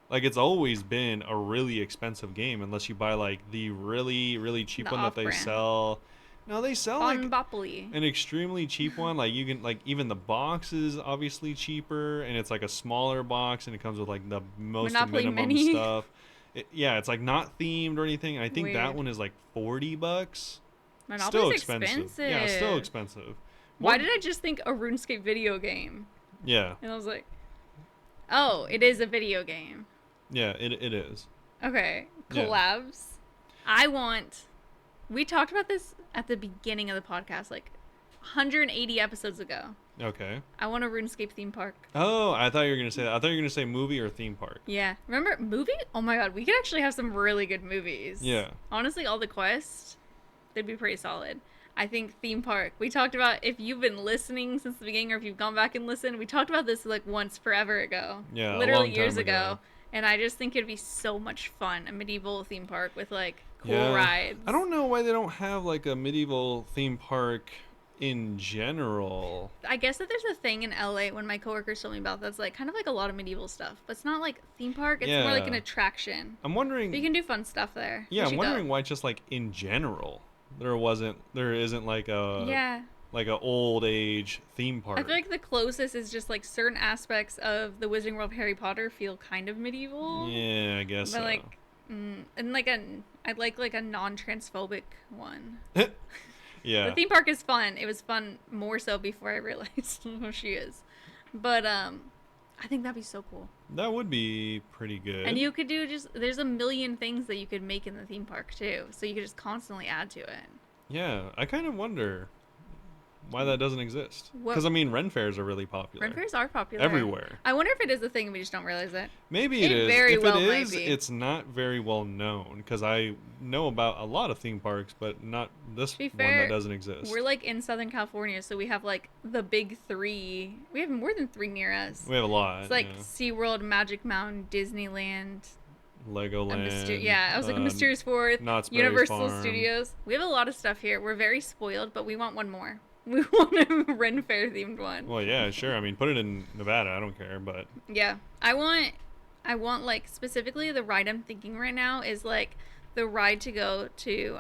Like it's always been a really expensive game unless you buy like the really, really cheap The one that they off-brand. sell. No, they sell like Bunebape. an extremely cheap one. Like you can like even the box is obviously cheaper and it's like a smaller box and it comes with like the most Monopoly minimum Mini. stuff. Yeah, it's like not themed or anything. I think that Weird. one is like $40. Monopoly's Still expensive. Yeah, still expensive. Why What? did I just think a RuneScape video game? Yeah, And I was like, oh, it is a video game. yeah, it is. Okay. Yeah. Collabs. We talked about this at the beginning of the podcast, like 180 episodes ago. Okay. I want a RuneScape theme park. Oh, I thought you were gonna say that. I thought you were gonna say movie or theme park. Yeah. Remember movie? Oh my god, we could actually have some really good movies. Yeah. Honestly, all the quests, they'd be pretty solid. I think theme park. We talked about, if you've been listening since the beginning or if you've gone back and listened, we talked about this like once forever ago. Yeah, a Literally long time years ago. And I just think it'd be so much fun, a medieval theme park with like cool Yeah. rides. I don't know why they don't have like a medieval theme park in general. I guess that there's a thing in LA when my coworkers told me about that's like kind of like a lot of medieval stuff, but it's not like theme park. It's more like an Yeah. attraction. I'm wondering. But you can do fun stuff there. Yeah, We I'm should wondering go. why just like in general there isn't like a Yeah. like a old age theme park. I feel like the closest is just like certain aspects of the Wizarding World of Harry Potter feel kind of medieval. Yeah, I guess But so. like, and like I'd like a non-transphobic one. Yeah. The theme park is fun. It was fun more so before I realized who she is. But I think that'd be so cool. That would be pretty good. And you could do there's a million things that you could make in the theme park too. So you could just constantly add to it. Yeah, I kind of wonder why that doesn't exist. What- Because I mean, Ren fairs are really popular. Ren fairs are popular everywhere. I wonder if it is a thing and we just don't realize it. Maybe it It is. very If well it might is, be. it's not very well known. Because I know about a lot of theme parks, but not this To be one fair, that doesn't exist. We're like in Southern California, so we have like the big three. We have more than three near us. We have a lot. It's like yeah. SeaWorld, Magic Mountain, Disneyland. Legoland. Yeah, I was like a Mysterious Fourth, Knott's Berry Universal Farm. Studios. We have a lot of stuff here. We're very spoiled, but we want one more. We want a Ren Fair themed one. Well, yeah, sure. I mean, put it in Nevada. I don't care, but Yeah, I want like specifically the ride I'm thinking right now is like the ride to go to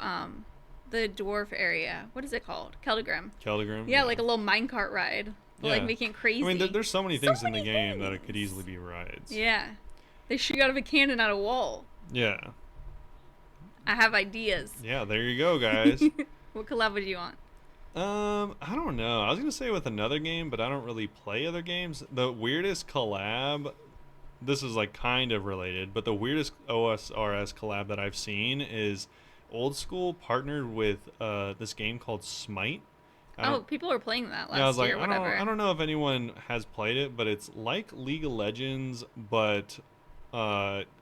the dwarf area. What is it called? Keldegrim. Keldegrim. Yeah, like a little minecart ride. But like Yeah. making it crazy. I mean, there's so many things in the many game that it could things. easily be rides. Yeah. They shoot out of a cannon at a wall. Yeah. I have ideas. Yeah. There you go, guys. What collab would you want? I don't know. I was gonna say with another game, but I don't really play other games. The weirdest collab. This is like kind of related, but the weirdest OSRS collab that I've seen is Old School partnered with this game called Smite. Oh, people were playing that last Yeah, I was like, year or whatever. I don't know if anyone has played it, but it's like League of Legends, but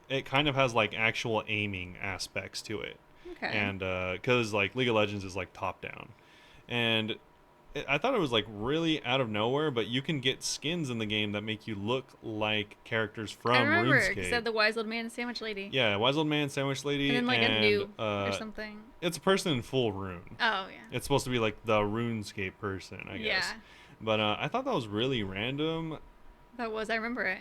it kind of has like actual aiming aspects to it. Okay. And because like League of Legends is like top down, and I thought it was like really out of nowhere, but you can get skins in the game that make you look like characters from I remember it RuneScape. said the wise old man and sandwich lady. Yeah, Wise Old Man, Sandwich Lady, And then like a noob uh, or something. it's a person in full rune. Oh yeah. It's supposed to be like the RuneScape person, I guess. Yeah. But I thought that was really random. I remember it.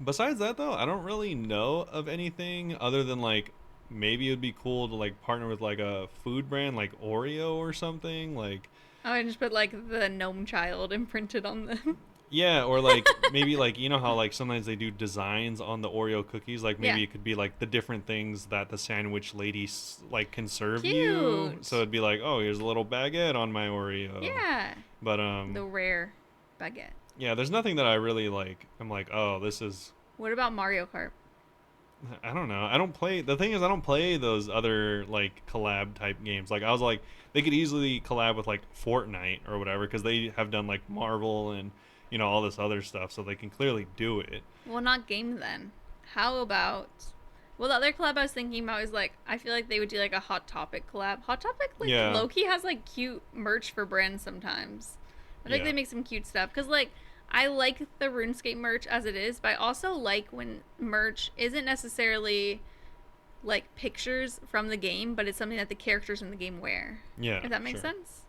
Besides that, though, I don't really know of anything other than like maybe it would be cool to like partner with like a food brand like Oreo or something. Like, Oh, I just put like the gnome child imprinted on them. yeah, or like maybe like you know how like sometimes they do designs on the Oreo cookies. Like maybe Yeah. it could be like the different things that the sandwich lady like can serve you. Cute. So it'd be like, oh, here's a little baguette on my Oreo. Yeah. But The rare baguette. yeah, there's nothing that I really like. I'm like, oh, this is. What about Mario Kart? I don't know. I don't play. The thing is, I don't play those other like collab type games. Like I was like, they could easily collab with like Fortnite or whatever because they have done like Marvel and you know all this other stuff, so they can clearly do it. Well, not game then. How about? Well, the other collab I was thinking about is like I feel like they would do like a Hot Topic collab. Hot Topic like Yeah. Loki has like cute merch for brands sometimes. I think Yeah. they make some cute stuff because like I like the RuneScape merch as it is, but I also like when merch isn't necessarily like pictures from the game, but it's something that the characters in the game wear. Yeah, If that makes sure. sense.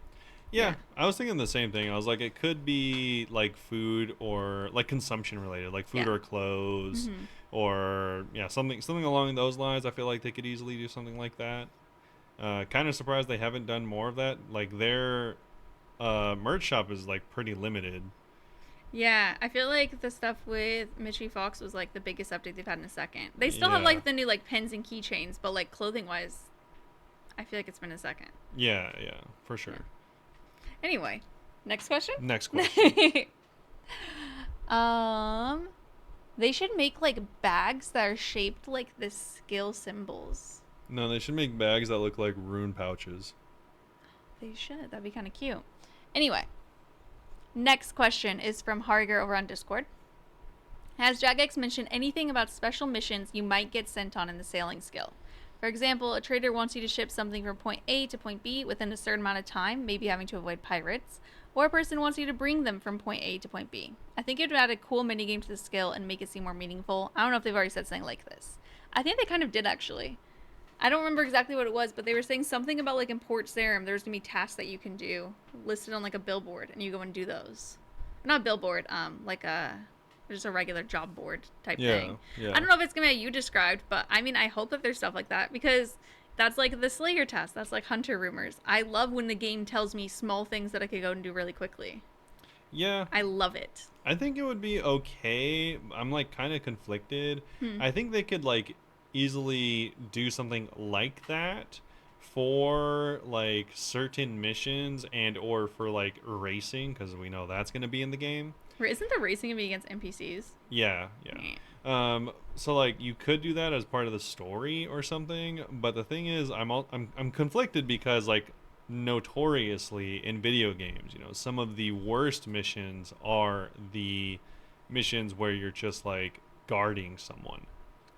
Yeah, Yeah. I was thinking the same thing. I was like, it could be like food or like consumption related, like food Yeah. or clothes, Mhm. or yeah, something along those lines. I feel like they could easily do something like that. Kind of surprised they haven't done more of that. Like their merch shop is like pretty limited. Yeah, I feel like the stuff with Mitchie Fox was like the biggest update they've had in a second. They still have Yeah, like the new like pens and keychains, but like clothing wise, I feel like it's been a second. yeah, for Yeah. sure. Anyway, next question. Next question. um, they should make like bags that are shaped like the skill symbols. No, they should make bags that look like rune pouches. They should. That'd be kind of cute. Anyway, next question is from Harger over on Discord. Has Jagex mentioned anything about special missions you might get sent on in the sailing skill? For example, a trader wants you to ship something from point A to point B within a certain amount of time, maybe having to avoid pirates, or a person wants you to bring them from point A to point B. I think it would add a cool minigame to the skill and make it seem more meaningful. I don't know if they've already said something like this. I think they kind of did actually. I don't remember exactly what it was, but they were saying something about like in Port Sarim, there's gonna be tasks that you can do listed on like a billboard, and you go and do those. Not a billboard, like a just a regular job board type Yeah, thing. yeah. I don't know if it's gonna be how you described, but I mean, I hope that there's stuff like that because that's like the Slayer task. That's like Hunter rumors. I love when the game tells me small things that I could go and do really quickly. Yeah, I love it. I think it would be okay. I'm like kind of conflicted. Hmm. I think they could like easily do something like that for like certain missions and or for like racing because we know that's going to be in the game. Isn't the racing gonna be against NPCs? Yeah, yeah. So like you could do that as part of the story or something, but the thing is, I'm conflicted because like notoriously in video games, some of the worst missions are the missions where you're just like guarding someone.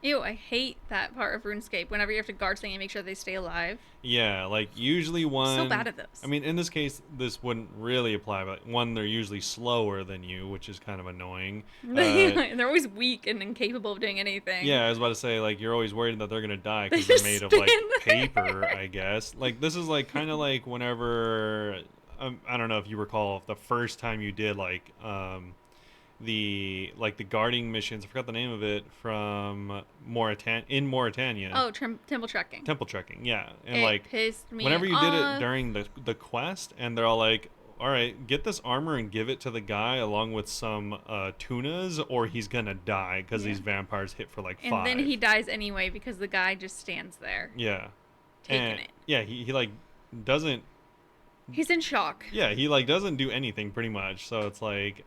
Ew, I hate that part of RuneScape. Whenever you have to guard something and make sure they stay alive. Yeah, like usually I'm so one. bad at those. I mean, in this case, this wouldn't really apply, but one, they're usually slower than you, which is kind of annoying. Uh, They're always weak and incapable of doing anything. Yeah, I was about to say like you're always worried that they're gonna die They because they're just made of spin like there. paper, I guess. Like this is like kind of like whenever I don't know if you recall the first time you did like the guarding missions. I forgot the name of it from Mauritania. Oh, temple trekking. Temple trekking, yeah, and It like pissed me whenever you did it off. during the quest, and they're all like, "All right, get this armor and give it to the guy along with some tunas, or he's gonna die because Yeah. these vampires hit for like And then he 5." dies anyway because the guy just stands there Yeah, taking and it. yeah, he like doesn't. He's in shock. Yeah, he like doesn't do anything pretty much. So it's like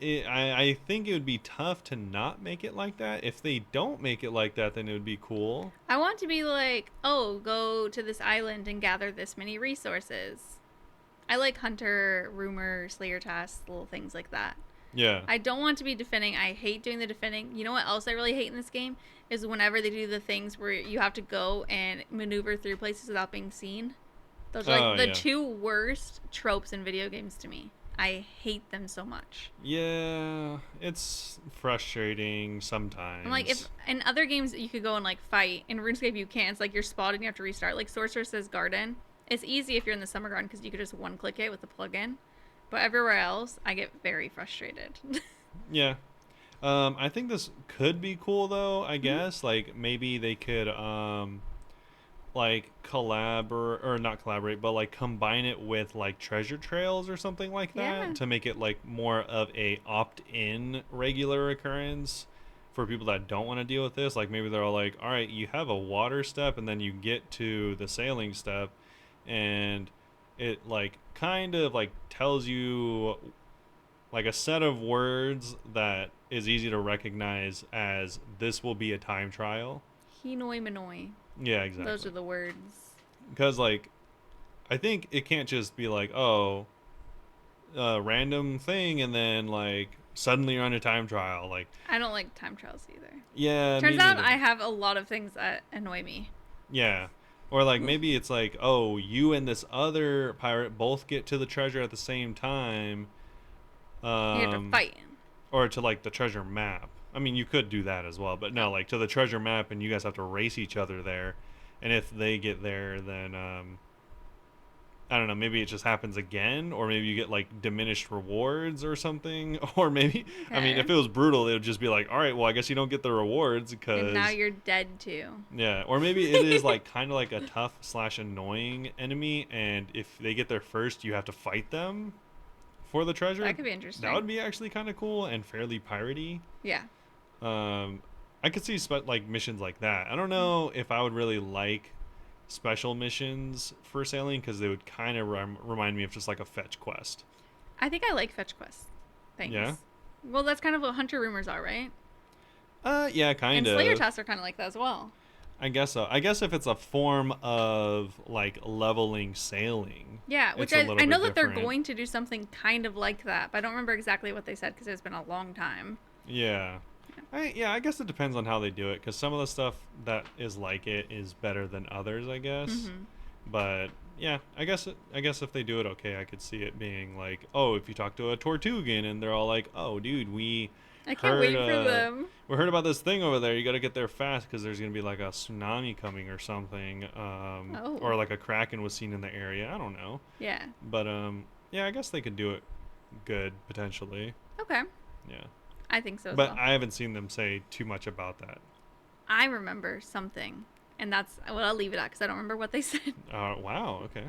I think it would be tough to not make it like that. If they don't make it like that, then it would be cool. I want to be like, oh, go to this island and gather this many resources. I like Hunter, Rumor, Slayer tasks, little things like that. Yeah. I don't want to be defending. I hate doing the defending. You know what else I really hate in this game is whenever they do the things where you have to go and maneuver through places without being seen. Those are like the Yeah. two worst tropes in video games to me. I hate them so much. Yeah, it's frustrating sometimes. I'm like, if in other games you could go and like fight, in RuneScape you can't. It's like you're spotted and you have to restart. Like Sorcerer says Garden. It's easy if you're in the Summer Garden because you could just one click it with the plugin. But everywhere else, I get very frustrated. Yeah. I think this could be cool though, I Mm-hmm. guess. Like maybe they could like collaborate or not collaborate, but like combine it with like treasure trails or something like that Yeah. to make it like more of a opt-in regular occurrence for people that don't want to deal with this. Like maybe they're all like, all right, you have a water step and then you get to the sailing step and it like kind of like tells you like a set of words that is easy to recognize as this will be a time trial. Hinoi Minoi. Yeah, exactly. Those are the words. Because like I think it can't just be like, oh, a random thing and then like suddenly you're on a time trial. Like, I don't like time trials either. yeah, Turns me out neither. I have a lot of things that annoy me. Yeah. Or like maybe it's like, oh, you and this other pirate both get to the treasure at the same time. You have to fight. Or to like the treasure map. I mean, you could do that as well, but no, like to the treasure map, and you guys have to race each other there. And if they get there, then I don't know, maybe it just happens again, or maybe you get like diminished rewards or something, or maybe, I mean, Okay. if it was brutal, it would just be like, all right, well, I guess you don't get the rewards And now because, you're dead too. yeah, or maybe it is like kind of like a tough slash annoying enemy, and if they get there first, you have to fight them for the treasure. That could be That interesting. would be actually kind of cool and fairly piratey. Yeah. Um, I could see like missions like that. I don't know if I would really like special missions for sailing because they would kind of remind me of just like a fetch quest. I think I like fetch quest Yeah. things. Well, that's kind of what hunter rumors are, right? Yeah, kind And Slayer of. tasks are kind of like that as well. I guess so. I guess if it's a form of like leveling sailing, Yeah, it's which a I, little I know bit that they're different. going to do something kind of like that, but I don't remember exactly what they said because it's been a long time. Yeah. I guess it depends on how they do it because some of the stuff that is like it is better than others, I guess. Mm-hmm. But yeah, I guess if they do it okay, I could see it being like, oh, if you talk to a Tortugan and they're all like, oh, dude, I can't heard wait for them. we heard about this thing over there. You got to get there fast because there's gonna be like a tsunami coming or something, Oh, or like a kraken was seen in the area. I don't know, yeah. but yeah, I guess they could do it good potentially. Okay. Yeah, I think so as but well. I haven't seen them say too much about that. I remember something, and that's what I'll leave it at because I don't remember what they said. Wow. Okay.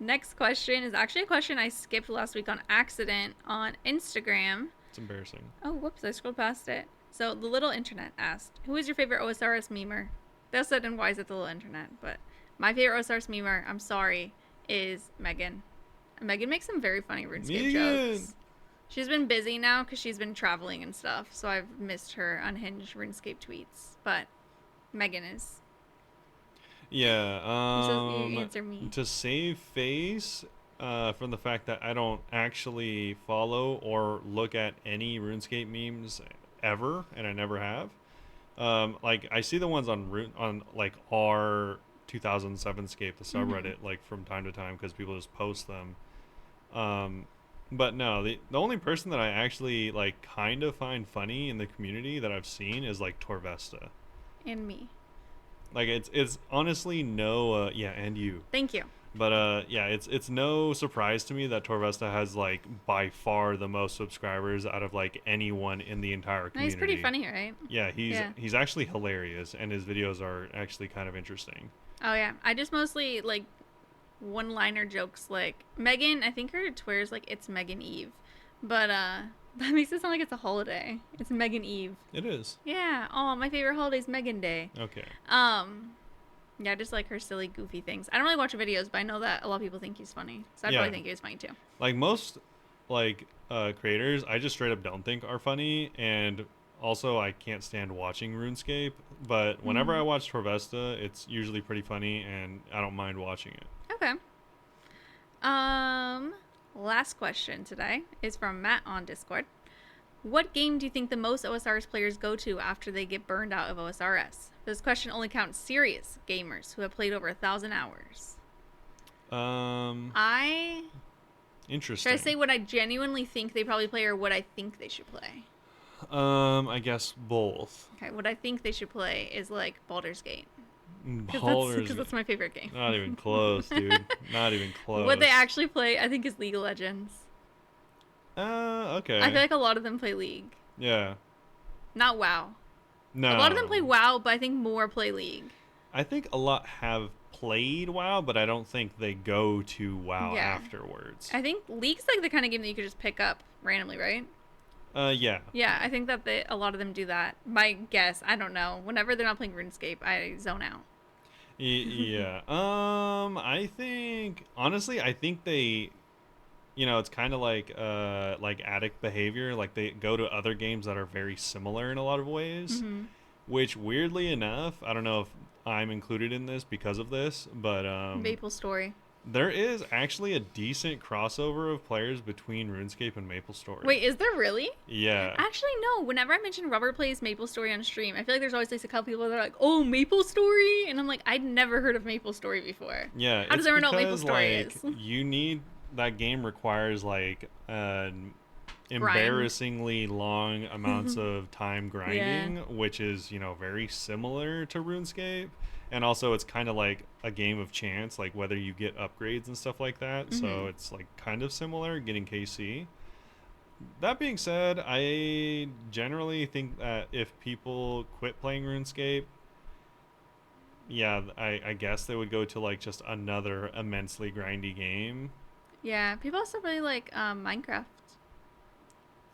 Next question is actually a question I skipped last week on accident on Instagram. It's embarrassing. Oh, whoops, I scrolled past it. So the little internet asked, "Who is your favorite OSRS memer?" They said, "And why is it the little internet?" But my favorite OSRS memer, I'm sorry, is Megan. Megan makes some very funny RuneScape Megan. jokes. She's been busy now because she's been traveling and stuff, so I've missed her unhinged RuneScape tweets. But Megan is. Yeah. You answer me. To save face, from the fact that I don't actually follow or look at any RuneScape memes ever, and I never have. Like I see the ones on like our 2007 Scape, the Mm-hmm. subreddit, like from time to time because people just post them. Um, but no, the only person that I actually like kind of find funny in the community that I've seen is like Torvesta. And me. Like it's honestly no yeah, and you. Thank you. But yeah, it's no surprise to me that Torvesta has like by far the most subscribers out of like anyone in the entire No, he's pretty community. funny, right? Yeah, he's Yeah. he's actually hilarious and his videos are actually kind of interesting. Oh yeah. I just mostly like one-liner jokes like Megan. I think her Twitter's like it's Megan Eve, but that makes it sound like it's a holiday. It's Megan Eve. It is. Yeah. Oh, my favorite holiday is Megan Day. Okay. Um, yeah, just like her silly, goofy things. I don't really watch her videos, but I know that a lot of people think he's funny, so I Yeah. probably think he was funny too. Like most like creators, I just straight up don't think are funny, and also I can't stand watching RuneScape, but whenever I Mm. watch Torvesta, it's usually pretty funny and I don't mind watching it. Okay. Um, last question today is from Matt on Discord. What game do you think the most OSRS players go to after they get burned out of OSRS? This question only counts serious gamers who have played over 1,000 hours. Um I should I Interesting. say what I genuinely think they probably play or what I think they should play? I guess both. Okay, what I think they should play is like Baldur's Gate Baldur's because that's my favorite game. not even close, dude. Not even close. What they actually play, I think, is League of Legends. Okay. I feel like a lot of them play League, Yeah. not WoW. No. A lot of them play WoW, but I think more play League. I think a lot have played WoW, but I don't think they go to WoW Yeah. afterwards. I think League's like the kind of game that you could just pick up randomly, right? Yeah. Yeah, I think that a lot of them do that. My guess, I don't know. Whenever they're not playing RuneScape, I zone out. Yeah. I think honestly, I think they, it's kind of like addict behavior. Like they go to other games that are very similar in a lot of ways. Mm-hmm. Which weirdly enough, I don't know if I'm included in this because of this, but Maple Story. there is actually a decent crossover of players between RuneScape and MapleStory. Wait, is there really? Yeah. Actually, no. Whenever I mention Robert plays Maple Story on stream, I feel like there's always like a couple people that are like, "Oh, Maple Story," and I'm like, I'd never heard of Maple Story before. Yeah, How does it's everyone know what Maple because Story like is? you need that game requires like embarrassingly long amounts of time Yeah. grinding, which is, very similar to RuneScape. And also, it's kind of like a game of chance, like whether you get upgrades and stuff like that. So Mhm. it's like kind of similar, getting KC. That being said, I generally think that if people quit playing RuneScape, yeah, I guess they would go to like just another immensely grindy game. Yeah. People also really like Minecraft. Is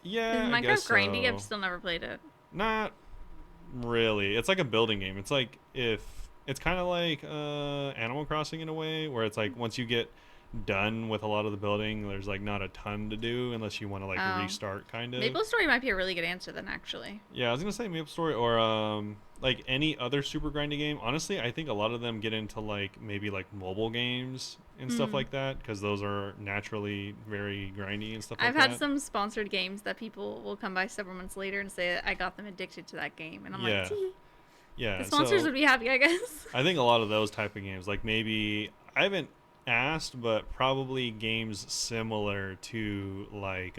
Yeah, I guess Minecraft grindy? I've so. still never played it. Not really. It's like a building game. It's like if it's kind of like Animal Crossing in a way, where it's like once you get done with a lot of the building, there's like not a ton to do unless you want to like Oh. restart, kind of. Maple Story might be a really good answer then, actually. Yeah, I was gonna say Maple Story or like any other super grindy game. Honestly, I think a lot of them get into like maybe like mobile games and stuff Mm. like that because those are naturally very grindy and stuff I've like had that. some sponsored games that people will come by several months later and say I got them addicted to that game, and I'm like, Yeah, gee, the yeah. sponsors So would be happy, I guess. I think a lot of those type of games, like maybe I haven't asked, but probably games similar to like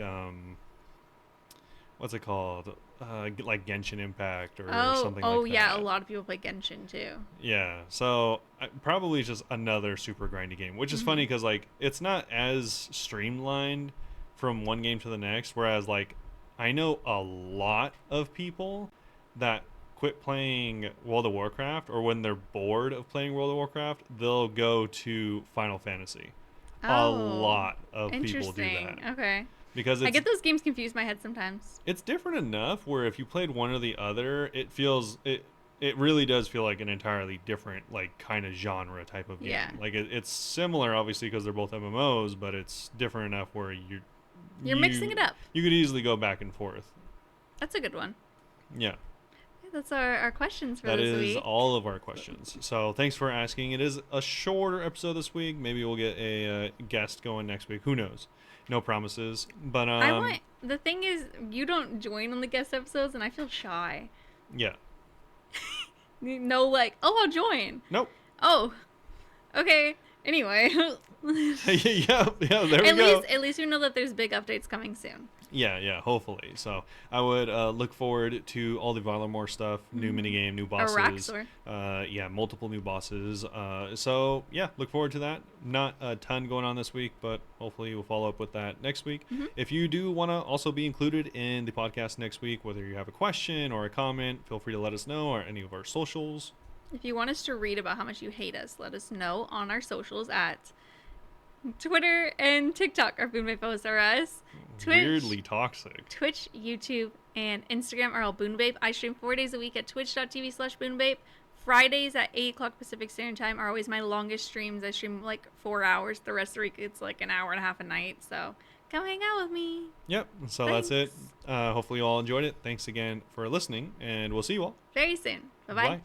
what's it called? Like Genshin Impact or Oh, something oh like yeah, a that. lot of people play Genshin too. Yeah, so probably just another super grindy game, which is funny Hmm. because like it's not as streamlined from one game to the next. Whereas like I know a lot of people that quit playing World of Warcraft, or when they're bored of playing World of Warcraft, they'll go to Final Fantasy. A Oh, lot of people do that interesting. Okay. because I get those games confused in my head sometimes. it's different enough where if you played one or the other, it really does feel like an entirely different like kind of genre type of Yeah. game. Like it's similar obviously because they're both MMOs, but it's different enough where You're mixing you it up. you could easily go back and forth. That's a good one. Yeah. Okay, that's our questions for That this is week. all of our questions. So thanks for asking. It is a shorter episode this week. Maybe we'll get a guest going next week. Who knows? No promises. But I want. The thing is, you don't join on the guest episodes, and I feel shy. yeah. No, like, oh, I'll join. Nope. Oh, okay. Anyway, Yeah, there we go. at least you know that there's big updates coming soon. Yeah, hopefully. So I would look forward to all the Varlamore stuff, new minigame, new bosses. Araxor. Yeah, multiple new bosses. So yeah, look forward to that. Not a ton going on this week, but hopefully we'll follow up with that next week. Mm-hmm. If you do want to also be included in the podcast next week, whether you have a question or a comment, feel free to let us know or any of our socials. If you want us to read about how much you hate us, let us know on our socials at Twitter and TikTok are Bunebapeosrs. Weirdly toxic. Twitch, YouTube, and Instagram are all Bunebape. I stream 4 days a week at twitch.tv/Bunebape. Fridays at 8 o'clock Pacific Standard Time are always my longest streams. I stream like 4 hours. The rest of the week, it's like an hour and a half a night. So come hang out with me. Yep. So Thanks. that's it. Hopefully you all enjoyed it. Thanks again for listening, and we'll see you all. Very soon. Bye bye. Bye.